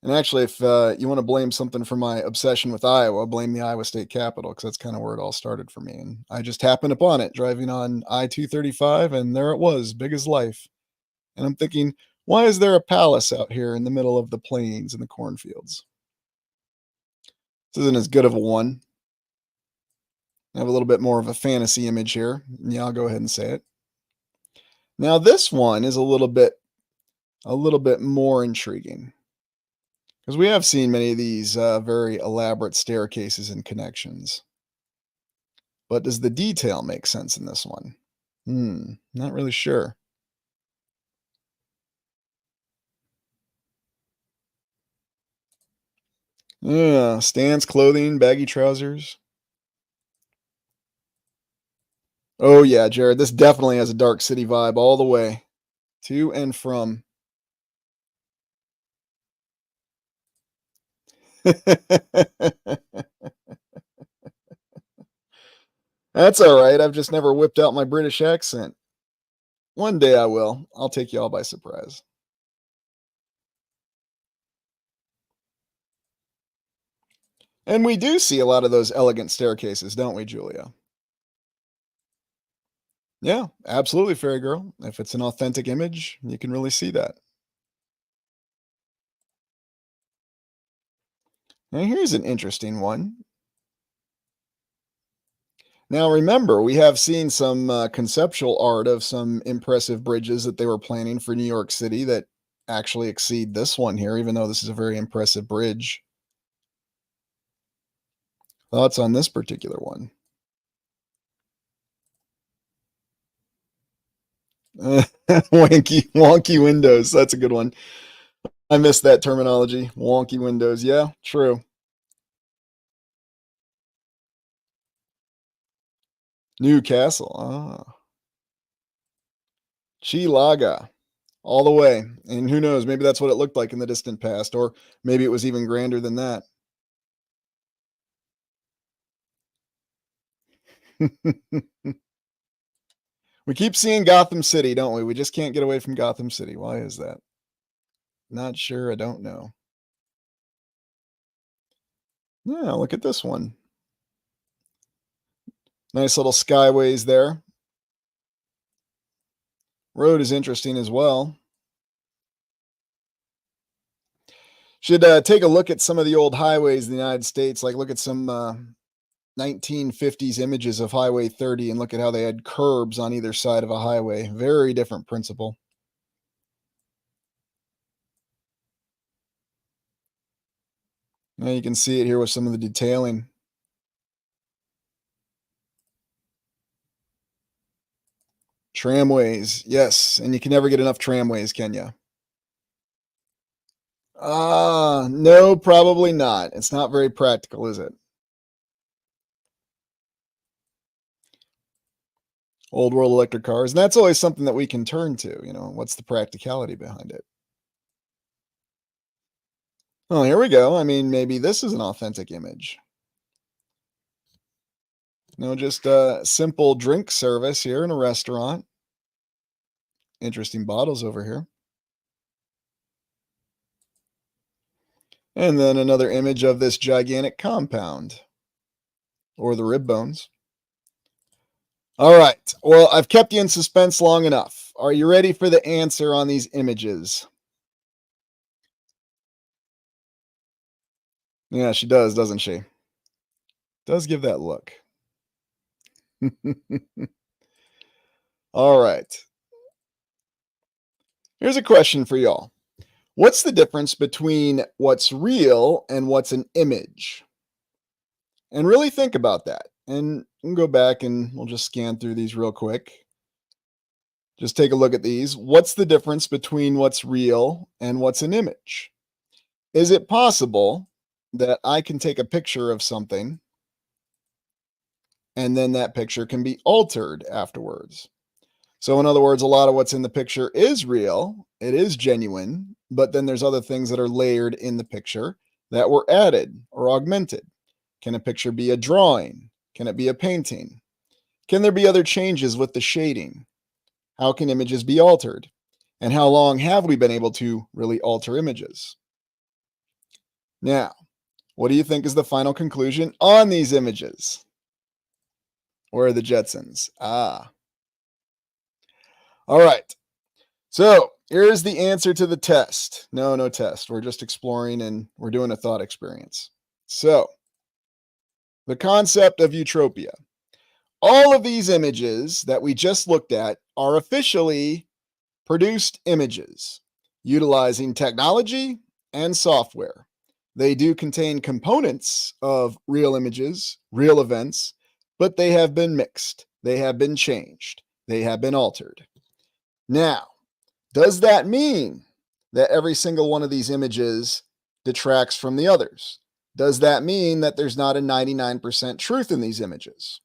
And actually, if you want to blame something for my obsession with Iowa, blame the Iowa State Capitol, because that's kind of where it all started for me. And I just happened upon it driving on I-235, and there it was, big as life. And I'm thinking, why is there a palace out here in the middle of the plains and the cornfields? This isn't as good of a one. I have a little bit more of a fantasy image here. Yeah, I'll go ahead and say it. Now this one is a little bit more intriguing, because we have seen many of these very elaborate staircases and connections. But does the detail make sense in this one? Not really sure. Yeah, Stan's clothing, baggy trousers. Oh yeah, Jared, this definitely has a Dark City vibe all the way, to and from. That's all right. I've just never whipped out my British accent. One day I will. I'll take you all by surprise. And we do see a lot of those elegant staircases, don't we, Julia? Yeah, absolutely, Fairy Girl. If it's an authentic image, you can really see that. Now, here's an interesting one. Now, remember, we have seen some conceptual art of some impressive bridges that they were planning for New York City that actually exceed this one here, even though this is a very impressive bridge. Thoughts on this particular one? Wonky windows. That's a good one. I missed that terminology. Wonky windows. Yeah, true. Newcastle. Ah. Chilaga. All the way. And who knows, maybe that's what it looked like in the distant past, or maybe it was even grander than that. We keep seeing Gotham City, don't we? We just can't get away from Gotham City. Why is that? Not sure. I don't know. Yeah, look at this one. Nice little skyways there. Road is interesting as well. Should take a look at some of the old highways in the United States. Like, look at some 1950s images of Highway 30 and look at how they had curbs on either side of a highway. Very different principle. Now you can see it here with some of the detailing. Tramways, yes. And you can never get enough tramways, can you? No, probably not. It's not very practical, is it? Old world electric cars. And that's always something that we can turn to. What's the practicality behind it? Oh, here we go. I mean, maybe this is an authentic image. Just a simple drink service here in a restaurant. Interesting bottles over here. And then another image of this gigantic compound or the rib bones. All right. Well, I've kept you in suspense long enough. Are you ready for the answer on these images? Yeah, she does, doesn't she? Does give that look. All right. Here's a question for y'all. What's the difference between what's real and what's an image? And really think about that. And we'll go back and we'll just scan through these real quick. Just take a look at these. What's the difference between what's real and what's an image? Is it possible that I can take a picture of something and then that picture can be altered afterwards? So, in other words, a lot of what's in the picture is real, it is genuine, but then there's other things that are layered in the picture that were added or augmented. Can a picture be a drawing? Can it be a painting? Can there be other changes with the shading? How can images be altered? And how long have we been able to really alter images? Now, what do you think is the final conclusion on these images? Where are the Jetsons? Ah. All right. So here's the answer to the test. No test. We're just exploring and we're doing a thought experience. So, the concept of Utropia. All of these images that we just looked at are officially produced images utilizing technology and software. They do contain components of real images, real events, but they have been mixed, they have been changed, they have been altered. Now, does that mean that every single one of these images detracts from the others? Does that mean that there's not a 99% truth in these images?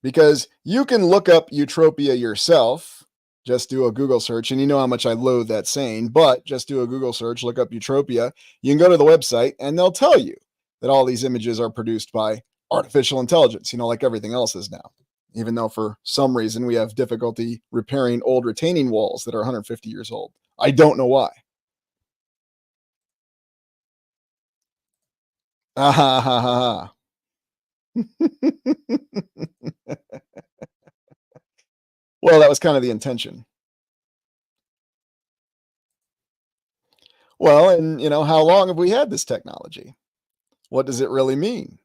Because you can look up Utropia yourself, just do a Google search, and you know how much I loathe that saying, but just do a Google search, look up Utropia. You can go to the website, and they'll tell you that all these images are produced by artificial intelligence, like everything else is now. Even though for some reason we have difficulty repairing old retaining walls that are 150 years old. I don't know why. Ah, ha, ha, ha, ha. Well, that was kind of the intention. Well, and how long have we had this technology? What does it really mean?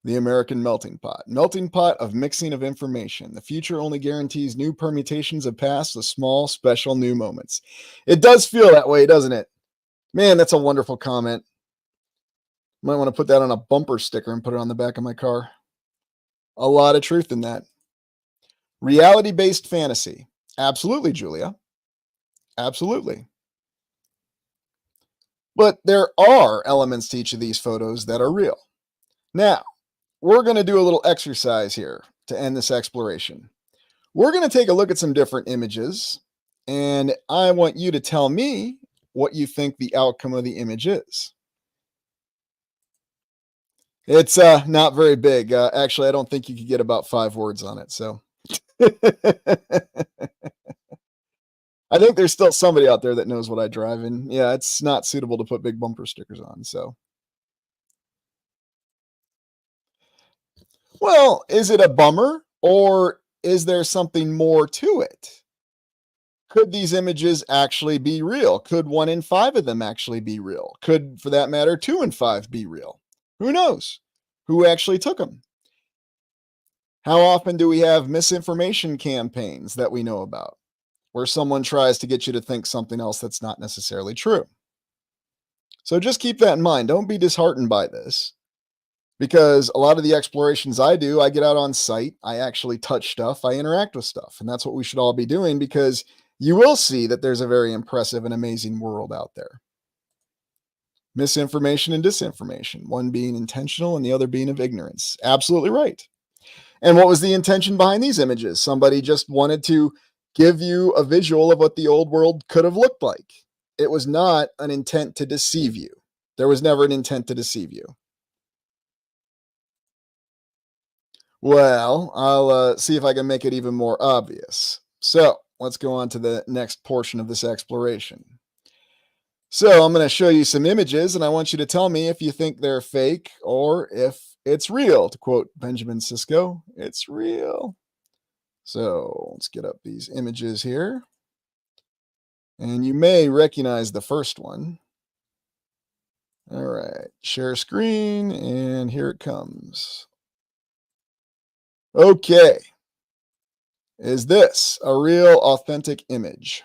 The American melting pot of mixing of information. The future only guarantees new permutations of past with small, special new moments. It does feel that way, doesn't it? Man, that's a wonderful comment. Might want to put that on a bumper sticker and put it on the back of my car. A lot of truth in that. Reality-based fantasy. Absolutely, Julia. Absolutely. But there are elements to each of these photos that are real. Now, we're going to do a little exercise here to end this exploration. We're going to take a look at some different images, and I want you to tell me what you think the outcome of the image is. It's not very big. Actually, I don't think you could get about 5 words on it, so. I think there's still somebody out there that knows what I drive, and yeah, it's not suitable to put big bumper stickers on, so. Well, is it a bummer, or is there something more to it? Could these images actually be real? Could 1 in 5 of them actually be real? Could, for that matter, 2 in 5 be real? Who knows? Who actually took them? How often do we have misinformation campaigns that we know about, where someone tries to get you to think something else that's not necessarily true? So just keep that in mind. Don't be disheartened by this, because a lot of the explorations I do, I get out on site, I actually touch stuff, I interact with stuff, and that's what we should all be doing, because you will see that there's a very impressive and amazing world out there. Misinformation and disinformation, one being intentional and the other being of ignorance. Absolutely right. And what was the intention behind these images? Somebody just wanted to give you a visual of what the old world could have looked like. It was not an intent to deceive you. There was never an intent to deceive you. Well, I'll see if I can make it even more obvious. So let's go on to the next portion of this exploration. So I'm going to show you some images, and I want you to tell me if you think they're fake or if it's real. To quote Benjamin Sisko, it's real. So let's get up these images here. And you may recognize the first one. All right, share screen, and here it comes. Okay. Is this a real, authentic image?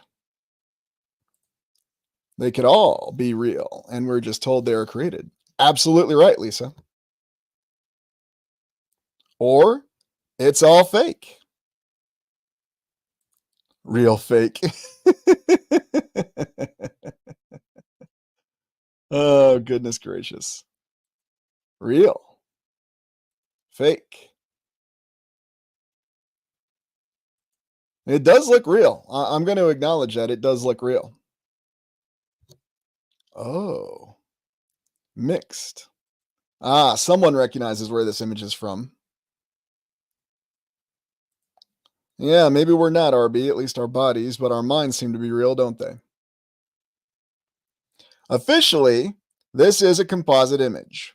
They could all be real, and we're just told they were created. Absolutely right, Lisa. Or it's all fake. Real fake. Oh, goodness gracious. Real. Fake. It does look real. I'm going to acknowledge that it does look real. Oh, mixed. Ah, someone recognizes where this image is from. Yeah, maybe we're not, RB, at least our bodies, but our minds seem to be real, don't they? Officially, this is a composite image.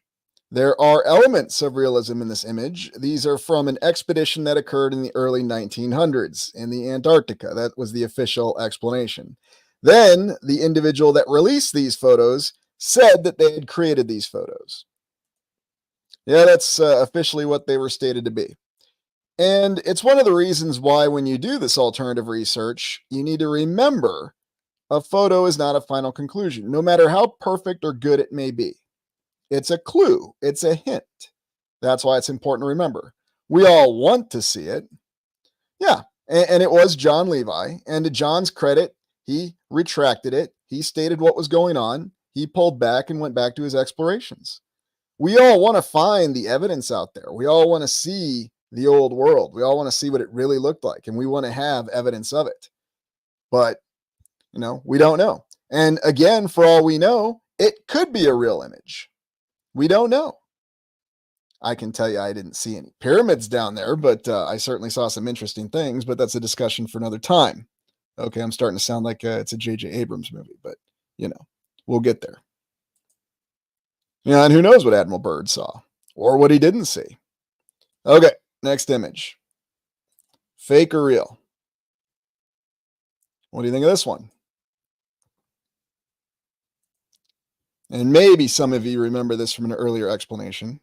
There are elements of realism in this image. These are from an expedition that occurred in the early 1900s in the Antarctica. That was the official explanation. Then the individual that released these photos said that they had created these photos. Yeah, that's officially what they were stated to be. And it's one of the reasons why when you do this alternative research, you need to remember a photo is not a final conclusion, no matter how perfect or good it may be. It's a clue, it's a hint. That's why it's important to remember. We all want to see it. Yeah, and it was John Levi. And to John's credit, he retracted it. He stated what was going on. He pulled back and went back to his explorations. We all want to find the evidence out there. We all want to see the old world. We all want to see what it really looked like, and we want to have evidence of it. But, we don't know. And again, for all we know, it could be a real image. We don't know. I can tell you I didn't see any pyramids down there, but I certainly saw some interesting things, but that's a discussion for another time. Okay, I'm starting to sound like it's a J.J. Abrams movie, but, we'll get there. And who knows what Admiral Byrd saw or what he didn't see. Okay, next image. Fake or real? What do you think of this one? And maybe some of you remember this from an earlier explanation.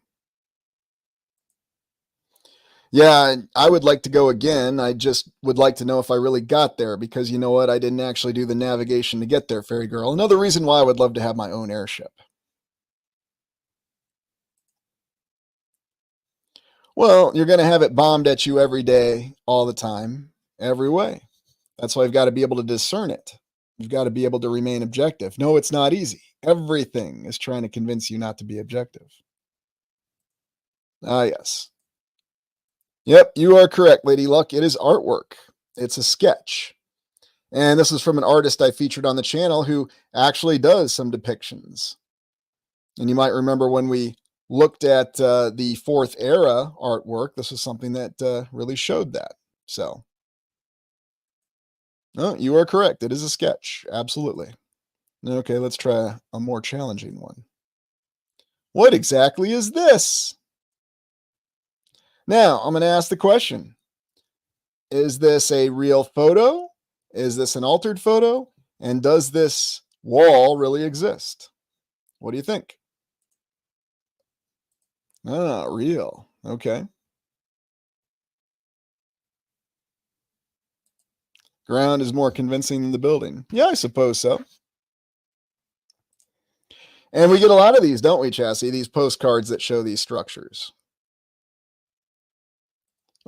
Yeah, I would like to go again. I just would like to know if I really got there because you know what? I didn't actually do the navigation to get there, Fairy Girl. Another reason why I would love to have my own airship. Well, you're going to have it bombed at you every day, all the time, every way. That's why you've got to be able to discern it. You've got to be able to remain objective. No, it's not easy. Everything is trying to convince you not to be objective. Ah, yes. Yep, you are correct, Lady Luck. It is artwork. It's a sketch. And this is from an artist I featured on the channel who actually does some depictions. And you might remember when we looked at the Fourth Era artwork, this was something that really showed that. So, no, you are correct. It is a sketch. Absolutely. Okay, let's try a more challenging one. What exactly is this? Now, I'm going to ask the question. Is this a real photo? Is this an altered photo? And does this wall really exist? What do you think? Ah, real. Okay. Ground is more convincing than the building. Yeah, I suppose so. And we get a lot of these, don't we, Chassie? These postcards that show these structures.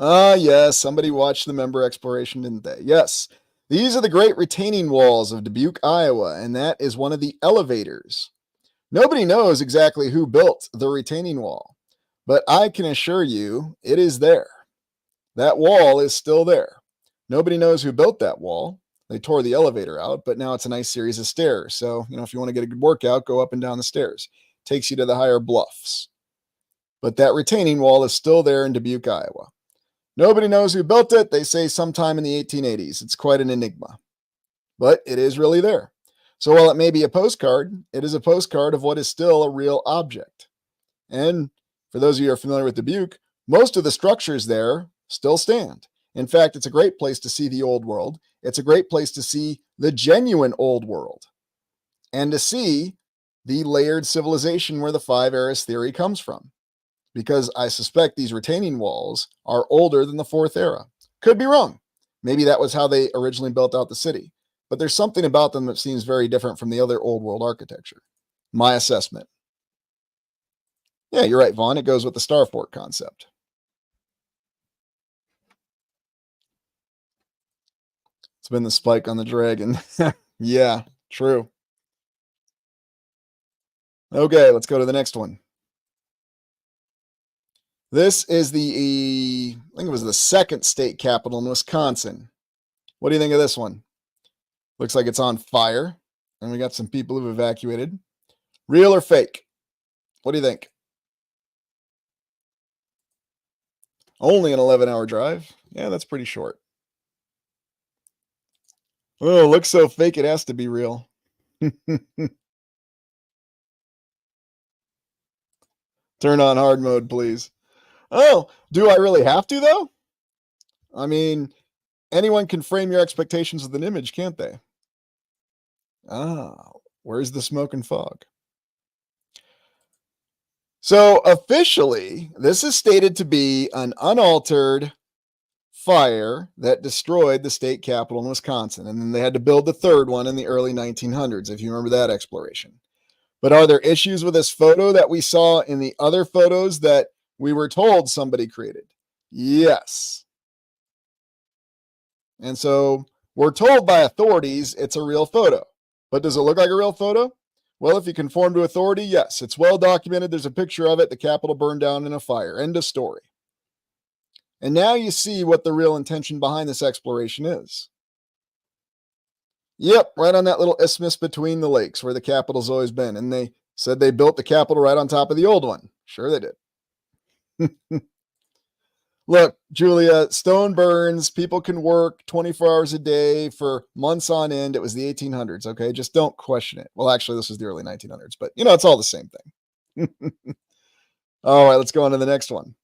Ah, yes, somebody watched the member exploration, didn't they? Yes. These are the Great Retaining Walls of Dubuque, Iowa, and that is one of the elevators. Nobody knows exactly who built the retaining wall, but I can assure you it is there. That wall is still there. Nobody knows who built that wall. They tore the elevator out, but now it's a nice series of stairs. So, if you want to get a good workout, go up and down the stairs. Takes you to the higher bluffs. But that retaining wall is still there in Dubuque, Iowa. Nobody knows who built it. They say sometime in the 1880s. It's quite an enigma. But it is really there. So while it may be a postcard, it is a postcard of what is still a real object. And for those of you who are familiar with Dubuque, most of the structures there still stand. In fact, it's a great place to see the old world. It's a great place to see the genuine old world and to see the layered civilization where the five eras theory comes from. Because I suspect these retaining walls are older than the Fourth Era. Could be wrong. Maybe that was how they originally built out the city. But there's something about them that seems very different from the other old world architecture. My assessment. Yeah, you're right, Vaughn. It goes with the Starfort concept. It's been the spike on the dragon. Yeah, true. Okay, let's go to the next one. This is I think it was the second state capital in Wisconsin. What do you think of this one? Looks like it's on fire. And we got some people who've evacuated. Real or fake? What do you think? Only an 11-hour drive? Yeah, that's pretty short. Oh, looks so fake it has to be real. Turn on hard mode, please. Oh, do I really have to, though? I mean, anyone can frame your expectations with an image, can't they? Ah, where's the smoke and fog? So, officially, this is stated to be an unaltered fire that destroyed the state capitol in Wisconsin. And then they had to build the third one in the early 1900s, if you remember that exploration. But are there issues with this photo that we saw in the other photos that we were told somebody created? Yes. And so we're told by authorities it's a real photo. But does it look like a real photo? Well, if you conform to authority, yes. It's well documented. There's a picture of it. The Capitol burned down in a fire. End of story. And now you see what the real intention behind this exploration is. Yep, right on that little isthmus between the lakes where the Capitol's always been. And they said they built the Capitol right on top of the old one. Sure they did. Look, Julia, stone burns. People can work 24 hours a day for months on end. It was the 1800s, okay? Just don't question it. Well, actually, this was the early 1900s, but it's all the same thing. All right, let's go on to the next one.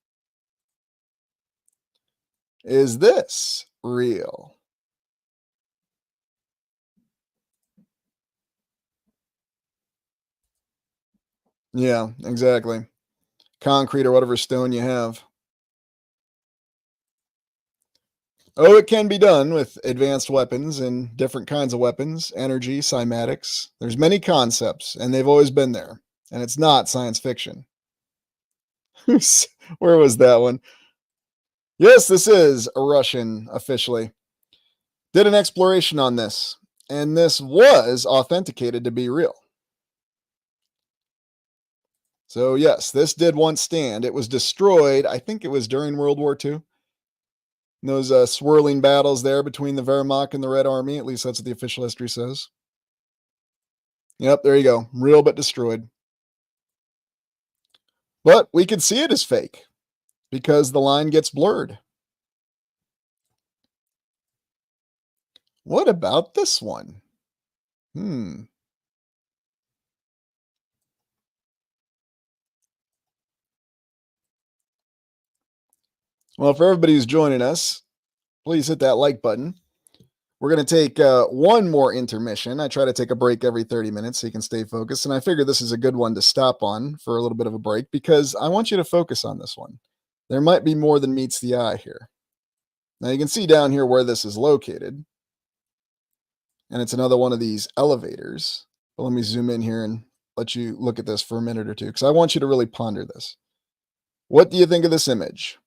Is this real? Yeah, exactly. Concrete or whatever stone you have. Oh, it can be done with advanced weapons and different kinds of weapons, energy, cymatics. There's many concepts, and they've always been there. And it's not science fiction. Where was that one? Yes, this is a Russian officially. Did an exploration on this, and this was authenticated to be real. So, yes, this did once stand. It was destroyed, I think it was during World War II. Those swirling battles there between the Wehrmacht and the Red Army. At least that's what the official history says. Yep, there you go. Real but destroyed. But we could see it as fake because the line gets blurred. What about this one? Well, for everybody who's joining us, please hit that like button. We're going to take one more intermission. I try to take a break every 30 minutes so you can stay focused. And I figure this is a good one to stop on for a little bit of a break because I want you to focus on this one. There might be more than meets the eye here. Now you can see down here where this is located. And it's another one of these elevators. But let me zoom in here and let you look at this for a minute or two because I want you to really ponder this. What do you think of this image?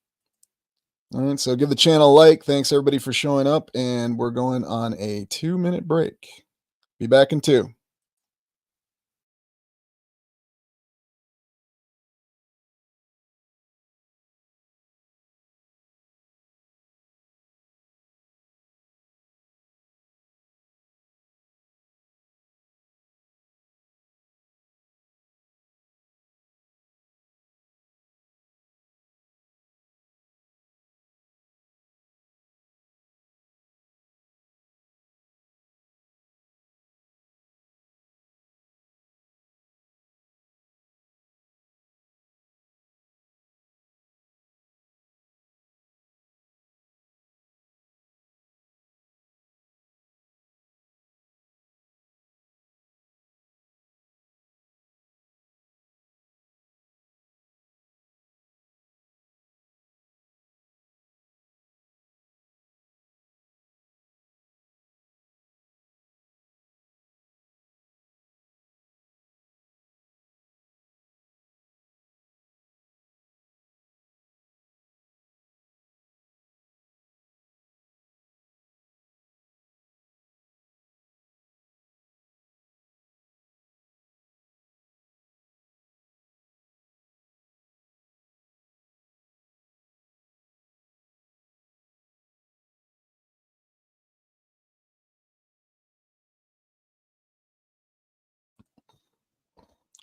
All right, so give the channel a like. Thanks everybody for showing up, and we're going on a 2-minute break. Be back in 2.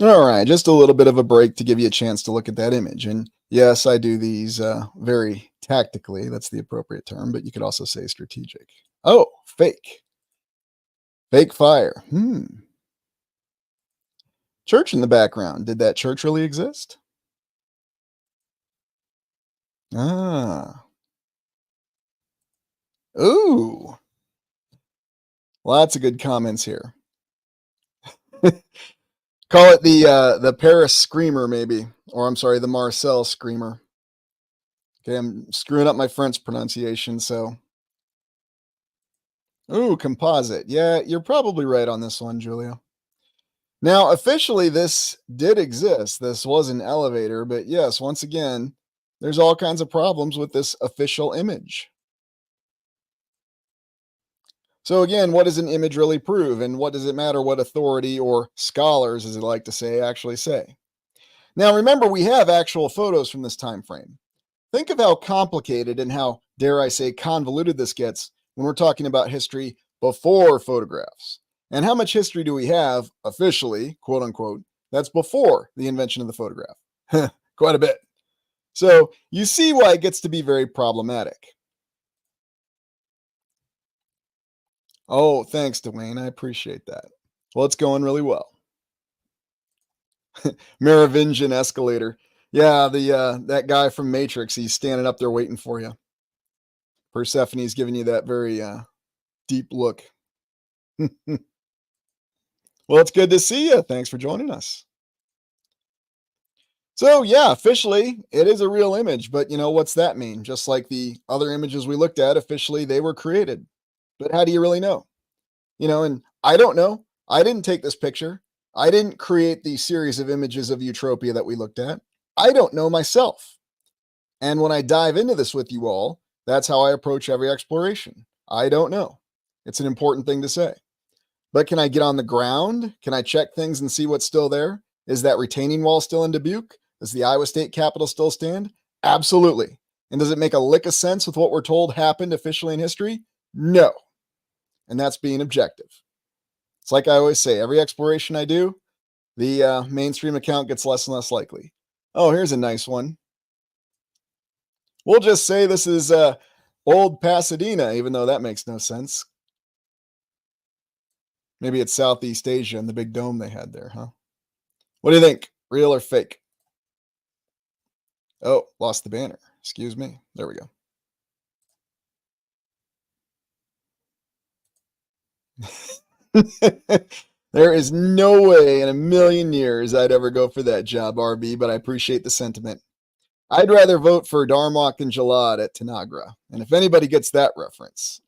All right, just a little bit of a break to give you a chance to look at that image. And yes, I do these very tactically. That's the appropriate term, but you could also say strategic. Oh, fake. Fake fire. Church in the background. Did that church really exist? Ah. Ooh. Lots of good comments here. Call it the Paris Screamer, maybe. Or I'm sorry, the Marcel Screamer. Okay, I'm screwing up my French pronunciation, so. Ooh, composite. Yeah, you're probably right on this one, Julia. Now, officially, this did exist. This was an elevator, but yes, once again, there's all kinds of problems with this official image. So, again, what does an image really prove? And what does it matter what authority or scholars, as they like to say, actually say? Now, remember, we have actual photos from this time frame. Think of how complicated and how, dare I say, convoluted this gets when we're talking about history before photographs. And how much history do we have officially, quote unquote, that's before the invention of the photograph? Quite a bit. So you see why it gets to be very problematic. Oh, thanks, Dwayne. I appreciate that. Well, it's going really well. Merovingian escalator. Yeah, the that guy from Matrix, he's standing up there waiting for you. Persephone's giving you that very deep look. Well, it's good to see you. Thanks for joining us. So, yeah, officially, it is a real image, but you know, what's that mean? Just like the other images we looked at, officially, they were created. But how do you really know? You know, and I don't know. I didn't take this picture. I didn't create the series of images of Utropiia that we looked at. I don't know myself. And when I dive into this with you all, that's how I approach every exploration. I don't know. It's an important thing to say. But can I get on the ground? Can I check things and see what's still there? Is that retaining wall still in Dubuque? Does the Iowa State Capitol still stand? Absolutely. And does it make a lick of sense with what we're told happened officially in history? No. And that's being objective. It's like I always say, every exploration I do, the mainstream account gets less and less likely. Oh, here's a nice one. We'll just say this is old Pasadena, even though that makes no sense. Maybe it's Southeast Asia and the big dome they had there, huh? What do you think? Real or fake? Oh, lost the banner. Excuse me. There we go. There is no way in a million years I'd ever go for that job, RB, but I appreciate the sentiment. I'd rather vote for Darmok and Jalad at Tanagra. And if anybody gets that reference,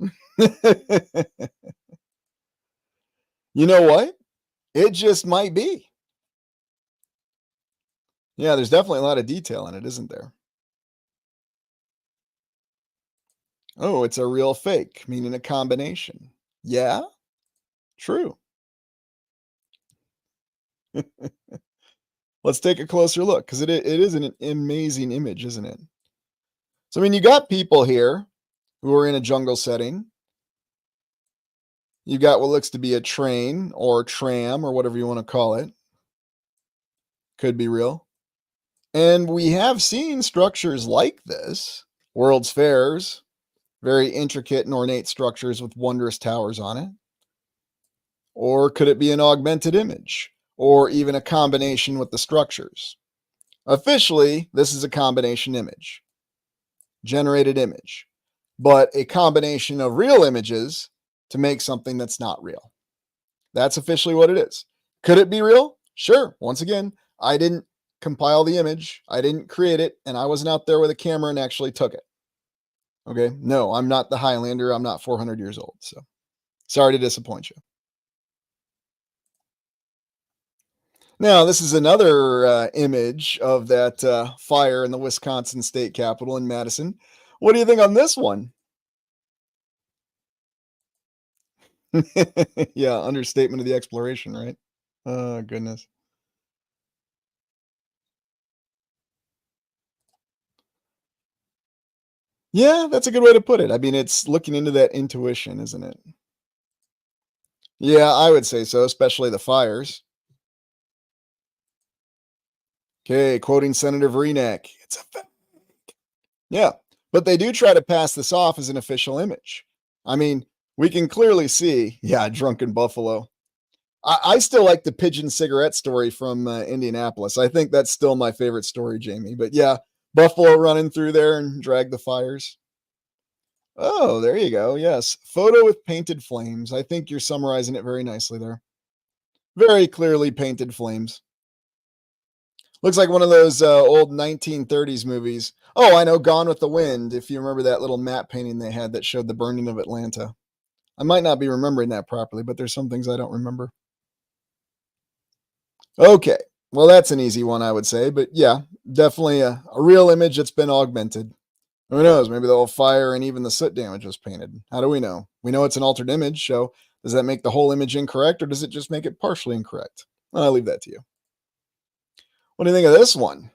you know what? It just might be. Yeah, there's definitely a lot of detail in it, isn't there? Oh, it's a real fake, meaning a combination. Yeah, true. Let's take a closer look because it is an amazing image, isn't it? So, I mean, you got people here who are in a jungle setting. You got what looks to be a train or tram or whatever you want to call it. Could be real. And we have seen structures like this, World's Fairs, very intricate and ornate structures with wondrous towers on it. Or could it be an augmented image? Or even a combination with the structures? Officially, this is a combination image, generated image, but a combination of real images to make something that's not real. That's officially what it is. Could it be real? Sure. Once again, I didn't compile the image, I didn't create it, and I wasn't out there with a camera and actually took it. Okay. No, I'm not the Highlander. I'm not 400 years old. So sorry to disappoint you. Now, this is another image of that fire in the Wisconsin State Capitol in Madison. What do you think on this one? Yeah, understatement of the exploration, right? Oh, goodness. Yeah, that's a good way to put it. I mean, it's looking into that intuition, isn't it? Yeah, I would say so, especially the fires. Okay, quoting Senator Varinek. It's a fact. Yeah, but they do try to pass this off as an official image. I mean, we can clearly see, yeah, drunken buffalo. I still like the pigeon cigarette story from Indianapolis. I think that's still my favorite story, Jamie. But yeah, buffalo running through there and drag the fires. Oh, there you go. Yes. Photo with painted flames. I think you're summarizing it very nicely there. Very clearly painted flames. Looks like one of those old 1930s movies. Oh, I know, Gone with the Wind, if you remember that little matte painting they had that showed the burning of Atlanta. I might not be remembering that properly, but there's some things I don't remember. Okay, well, that's an easy one, I would say, but yeah, definitely a real image that's been augmented. Who knows? Maybe the whole fire and even the soot damage was painted. How do we know? We know it's an altered image, so does that make the whole image incorrect, or does it just make it partially incorrect? I'll leave that to you. What do you think of this one?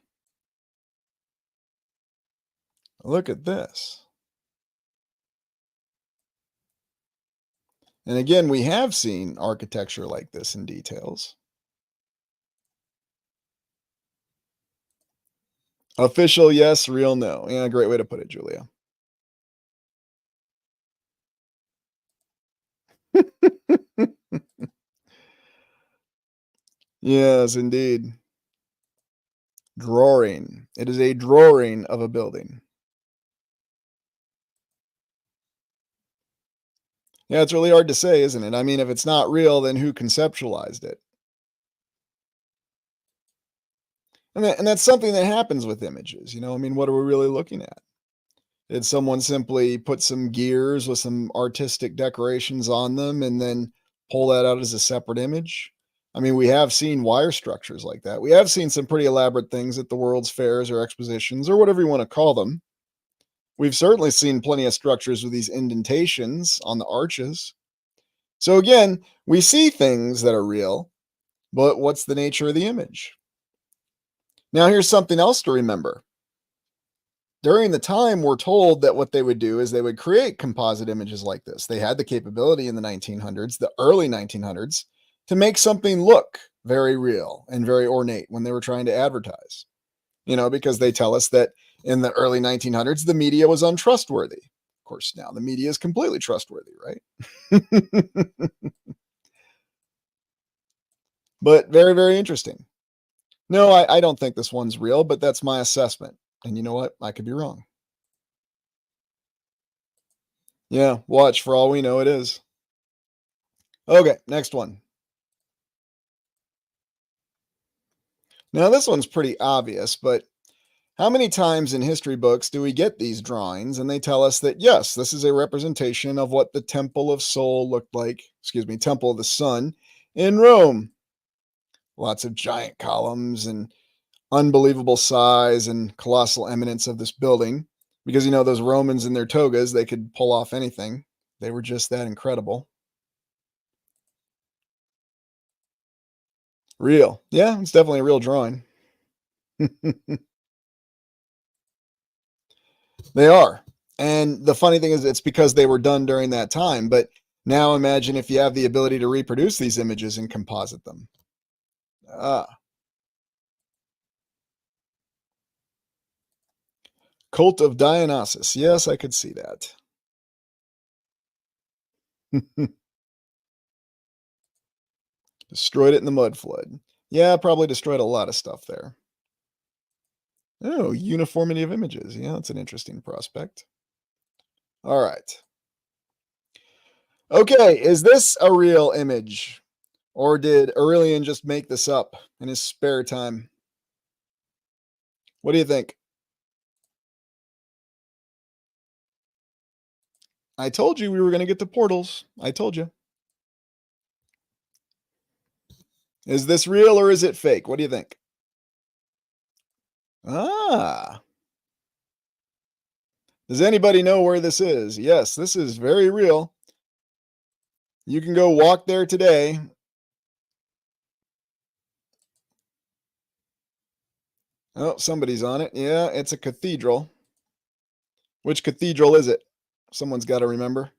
Look at this. And again, we have seen architecture like this in details. Official, yes. Real, no. Yeah, great way to put it, Julia. Yes, indeed. Drawing. It is a drawing of a building. Yeah, it's really hard to say, isn't it? I mean, if it's not real, then who conceptualized it? And that's something that happens with images. I mean, what are we really looking at? Did someone simply put some gears with some artistic decorations on them and then pull that out as a separate image? I mean, we have seen wire structures like that. We have seen some pretty elaborate things at the World's Fairs or expositions or whatever you want to call them. We've certainly seen plenty of structures with these indentations on the arches. So again, we see things that are real, but what's the nature of the image? Now, here's something else to remember. During the time, we're told that what they would do is they would create composite images like this. They had the capability in the 1900s, the early 1900s, to make something look very real and very ornate when they were trying to advertise. Because they tell us that in the early 1900s, the media was untrustworthy. Of course, now the media is completely trustworthy, right? But very, very interesting. No, I don't think this one's real, but that's my assessment. And you know what? I could be wrong. Yeah, watch. For all we know, it is. Okay, next one. Now, this one's pretty obvious, but how many times in history books do we get these drawings and they tell us that, yes, this is a representation of what the Temple of Sol looked like, Temple of the Sun in Rome? Lots of giant columns and unbelievable size and colossal eminence of this building. Because, those Romans in their togas, they could pull off anything. They were just that incredible. Real. Yeah, it's definitely a real drawing. They are. And the funny thing is, it's because they were done during that time. But now imagine if you have the ability to reproduce these images and composite them. Cult of Dionysus. Yes, I could see that. Destroyed it in the mud flood. Yeah, probably destroyed a lot of stuff there. Oh, uniformity of images. Yeah, that's an interesting prospect. All right. Okay, is this a real image? Or did Aurelian just make this up in his spare time? What do you think? I told you we were going to get to portals. I told you. Is this real or is it fake? What do you think? Ah. Does anybody know where this is? Yes, this is very real. You can go walk there today. Oh, somebody's on it. Yeah, it's a cathedral. Which cathedral is it? Someone's got to remember.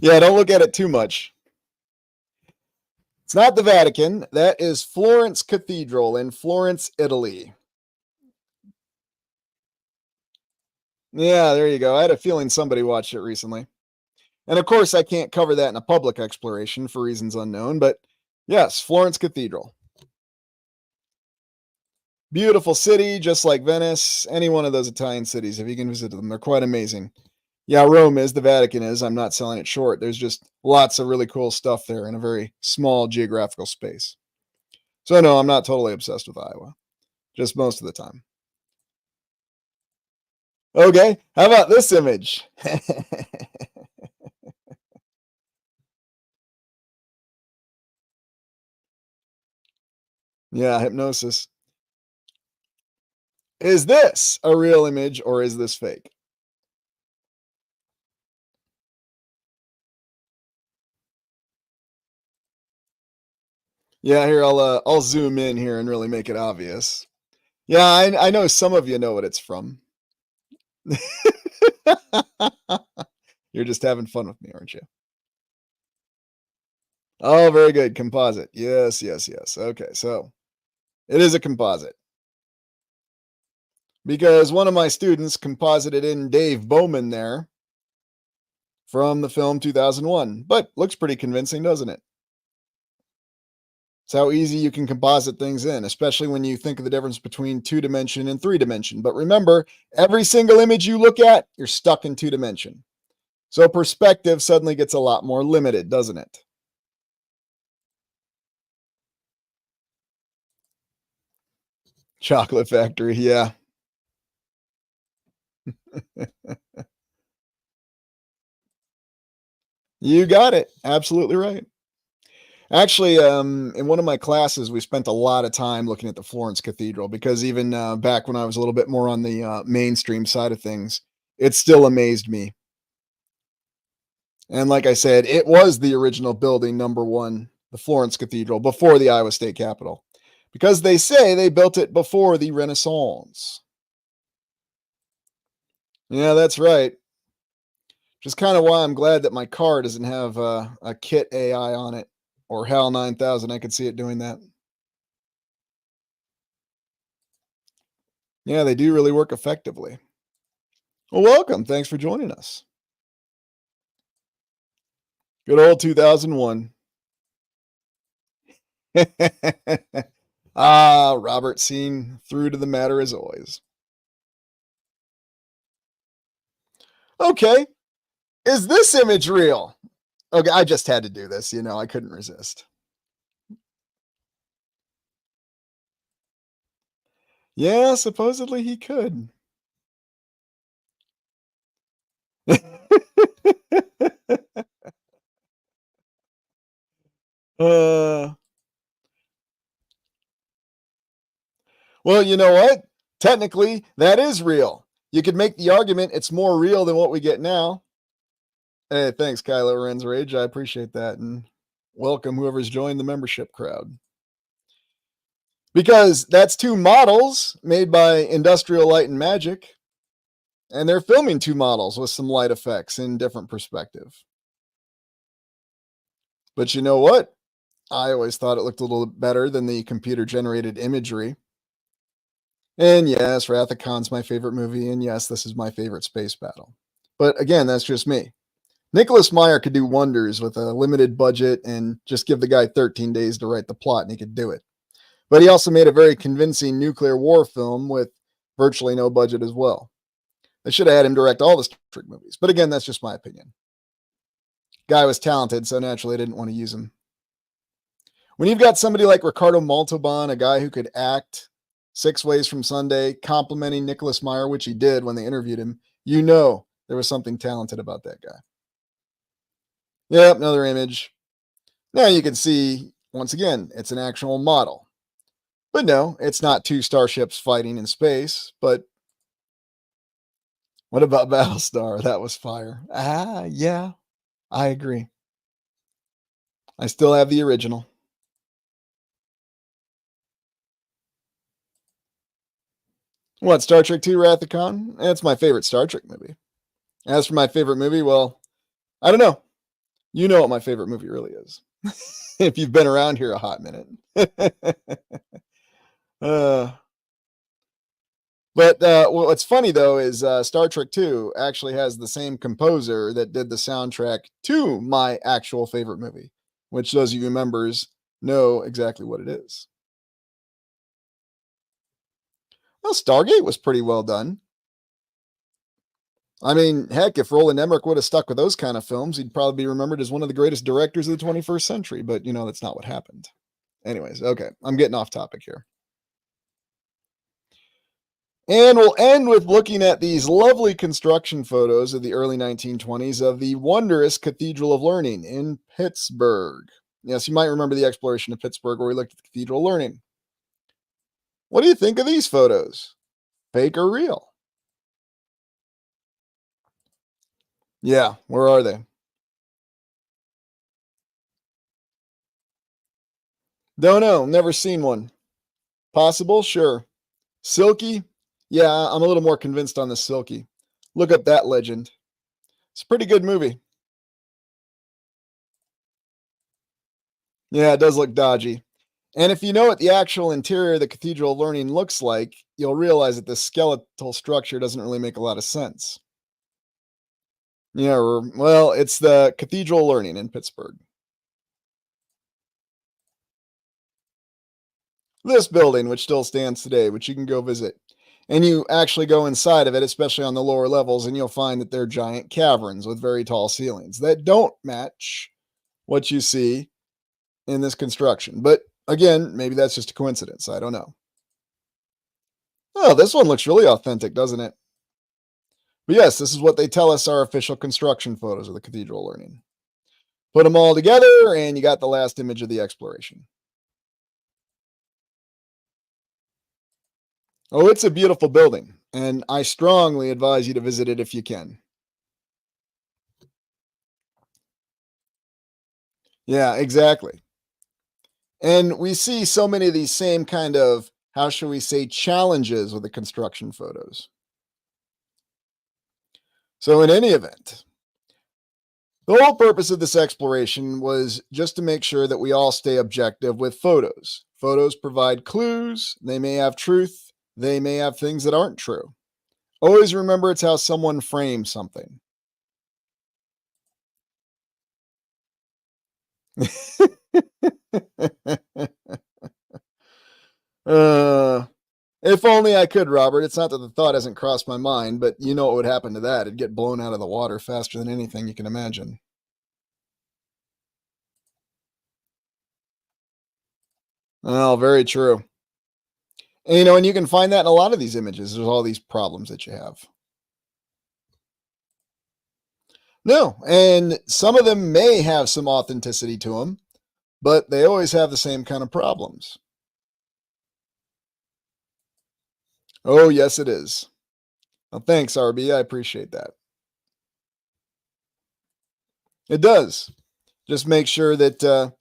Yeah, don't look at it too much. It's not the Vatican. That is Florence Cathedral in Florence, Italy. Yeah, there you go. I had a feeling somebody watched it recently. And of course, I can't cover that in a public exploration for reasons unknown, but yes, Florence Cathedral. Beautiful city, just like Venice, any one of those Italian cities, if you can visit them, they're quite amazing. Yeah, Rome is, the Vatican is. I'm not selling it short. There's just lots of really cool stuff there in a very small geographical space. So, no, I'm not totally obsessed with Iowa, just most of the time. Okay, how about this image? Yeah, hypnosis. Is this a real image or is this fake? Yeah, here I'll zoom in here and really make it obvious. Yeah, I know some of you know what it's from. You're just having fun with me, aren't you? Oh, very good. Composite. Yes, yes, yes. Okay, so it is a composite because one of my students composited in Dave Bowman there from the film 2001, but looks pretty convincing, doesn't it? It's how easy you can composite things in, especially when you think of the difference between 2-dimension and 3-dimension. But remember, every single image you look at, you're stuck in 2-dimension. So perspective suddenly gets a lot more limited, doesn't it? Chocolate factory, yeah. You got it. Absolutely right. Actually, in one of my classes, we spent a lot of time looking at the Florence Cathedral because even back when I was a little bit more on the mainstream side of things, it still amazed me. And like I said, it was the original building, number one, the Florence Cathedral, before the Iowa State Capitol, because they say they built it before the Renaissance. Yeah, that's right. Which is kind of why I'm glad that my car doesn't have a Kit AI on it or HAL 9000. I could see it doing that. Yeah, they do really work effectively. Well, welcome. Thanks for joining us. Good old 2001. Robert seen through to the matter as always. Okay, is this image real? Okay, I just had to do this, I couldn't resist. Yeah, supposedly he could. uh, well, you know what? Technically, that is real. You could make the argument it's more real than what we get now. Hey, thanks, Kylo Ren's Rage. I appreciate that. And welcome whoever's joined the membership crowd. Because that's two models made by Industrial Light and Magic, and they're filming two models with some light effects in different perspective. But you know what? I always thought it looked a little better than the computer generated imagery. And yes, Wrath of Khan's my favorite movie, and yes, this is my favorite space battle. But again, that's just me. Nicholas Meyer could do wonders with a limited budget and just give the guy 13 days to write the plot, and he could do it. But he also made a very convincing nuclear war film with virtually no budget as well. They should have had him direct all the Star Trek movies. But again, that's just my opinion. Guy was talented, so naturally I didn't want to use him. When you've got somebody like Ricardo Montalban, a guy who could act 6 Ways from Sunday, complimenting Nicholas Meyer, which he did when they interviewed him, you know there was something talented about that guy. Yep, another image. Now you can see, once again, it's an actual model. But no, it's not two starships fighting in space. But what about Battlestar? That was fire. Yeah, I agree. I still have the original. What, Star Trek II Wrath of Khan? It's my favorite Star Trek movie. As for my favorite movie, well, I don't know. You know what my favorite movie really is. If you've been around here a hot minute. uh, But what's funny though is Star Trek 2 actually has the same composer that did the soundtrack to my actual favorite movie, which those of you members know exactly what it is. Well, Stargate was pretty well done. I mean, heck, if Roland Emmerich would have stuck with those kind of films, he'd probably be remembered as one of the greatest directors of the 21st century. But, that's not what happened. Anyways, okay, I'm getting off topic here. And we'll end with looking at these lovely construction photos of the early 1920s of the wondrous Cathedral of Learning in Pittsburgh. Yes, you might remember the exploration of Pittsburgh where we looked at the Cathedral of Learning. What do you think of these photos? Fake or real? Yeah, where are they? Don't know, never seen one. Possible? Sure. Silky? Yeah, I'm a little more convinced on the Silky. Look up that legend. It's a pretty good movie. Yeah, it does look dodgy. And if you know what the actual interior of the Cathedral of Learning looks like, you'll realize that the skeletal structure doesn't really make a lot of sense. Yeah, well, it's the Cathedral of Learning in Pittsburgh. This building, which still stands today, which you can go visit. And you actually go inside of it, especially on the lower levels, and you'll find that they're giant caverns with very tall ceilings that don't match what you see in this construction. But again, maybe that's just a coincidence. I don't know. Oh, this one looks really authentic, doesn't it? But yes, this is what they tell us are official construction photos of the Cathedral of Learning. Put them all together, and you got the last image of the exploration. Oh, it's a beautiful building, and I strongly advise you to visit it if you can. Yeah, exactly. And we see so many of these same kind of, how shall we say, challenges with the construction photos. So, in any event, the whole purpose of this exploration was just to make sure that we all stay objective with photos. Photos provide clues, they may have truth, they may have things that aren't true. Always remember it's how someone frames something. uh, if only I could, Robert. It's not that the thought hasn't crossed my mind, but you know what would happen to that. It'd get blown out of the water faster than anything you can imagine. Oh, very true. And you can find that in a lot of these images. There's all these problems that you have. No, and some of them may have some authenticity to them, but they always have the same kind of problems. Oh, yes, it is. Well, thanks, RB. I appreciate that. It does. Just make sure that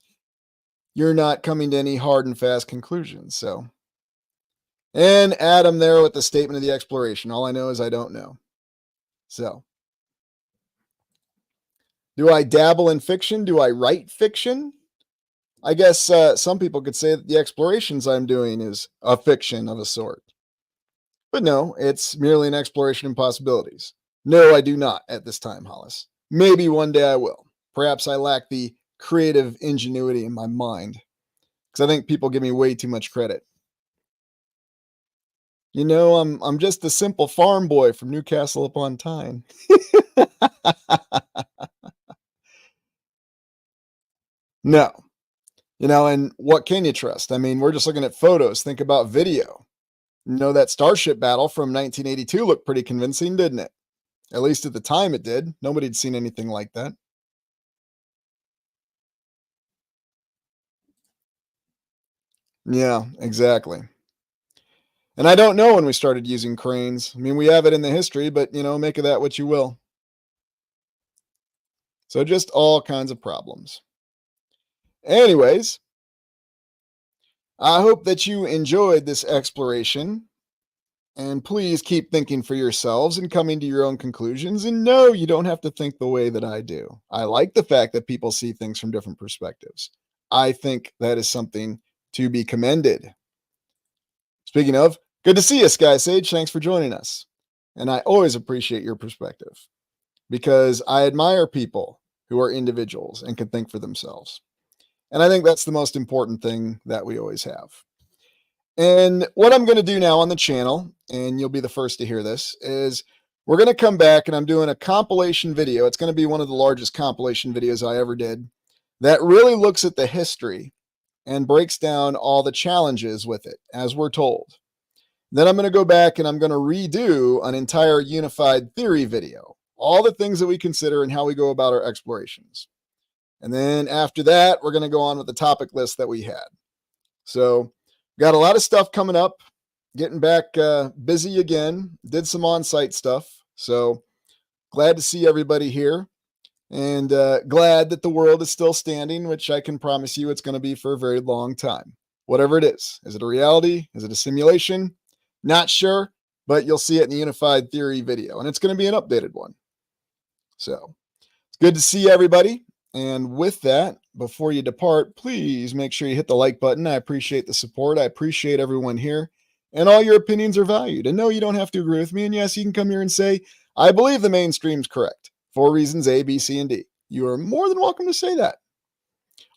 you're not coming to any hard and fast conclusions. So, and Adam there with the statement of the exploration. All I know is I don't know. So, do I dabble in fiction? Do I write fiction? I guess some people could say that the explorations I'm doing is a fiction of a sort. But no, it's merely an exploration in possibilities. No, I do not at this time, Hollis. Maybe one day I will. Perhaps I lack the creative ingenuity in my mind because I think people give me way too much credit. I'm just a simple farm boy from Newcastle upon Tyne. No, and what can you trust? I mean, we're just looking at photos. Think about video. That starship battle from 1982 looked pretty convincing, didn't it? At least at the time it did. Nobody had seen anything like that. Yeah, exactly. And I don't know when we started using cranes. I mean, we have it in the history, but make of that what you will. So just all kinds of problems. Anyways, I hope that you enjoyed this exploration. And please keep thinking for yourselves and coming to your own conclusions. And no, you don't have to think the way that I do. I like the fact that people see things from different perspectives. I think that is something to be commended. Speaking of, Good to see you, Sky Sage. Thanks for joining us. And I always appreciate your perspective because I admire people who are individuals and can think for themselves. And I think that's the most important thing that we always have. And what I'm going to do now on the channel, and you'll be the first to hear this, is we're going to come back and I'm doing a compilation video. It's going to be one of the largest compilation videos I ever did that really looks at the history and breaks down all the challenges with it, as we're told. Then I'm going to go back and I'm going to redo an entire unified theory video, all the things that we consider and how we go about our explorations. And then after that, we're going to go on with the topic list that we had. So got a lot of stuff coming up, getting back busy again, did some on-site stuff. So glad to see everybody here and glad that the world is still standing, which I can promise you it's going to be for a very long time. Whatever it is it a reality? Is it a simulation? Not sure, but you'll see it in the unified theory video, and it's going to be an updated one. So it's good to see everybody. And with that, before you depart, please make sure you hit the like button. I appreciate the support. I appreciate everyone here, and all your opinions are valued. And no, you don't have to agree with me. And yes, you can come here and say, I believe the mainstream's correct for reasons A, B, C, and D. You are more than welcome to say that.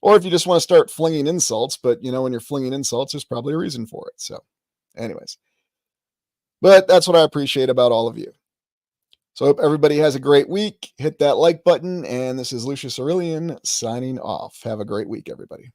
Or if you just want to start flinging insults, but you know, when you're flinging insults, there's probably a reason for it. So anyways, but that's what I appreciate about all of you. So I hope everybody has a great week. Hit that like button. And this is Lucius Aurelian signing off. Have a great week, everybody.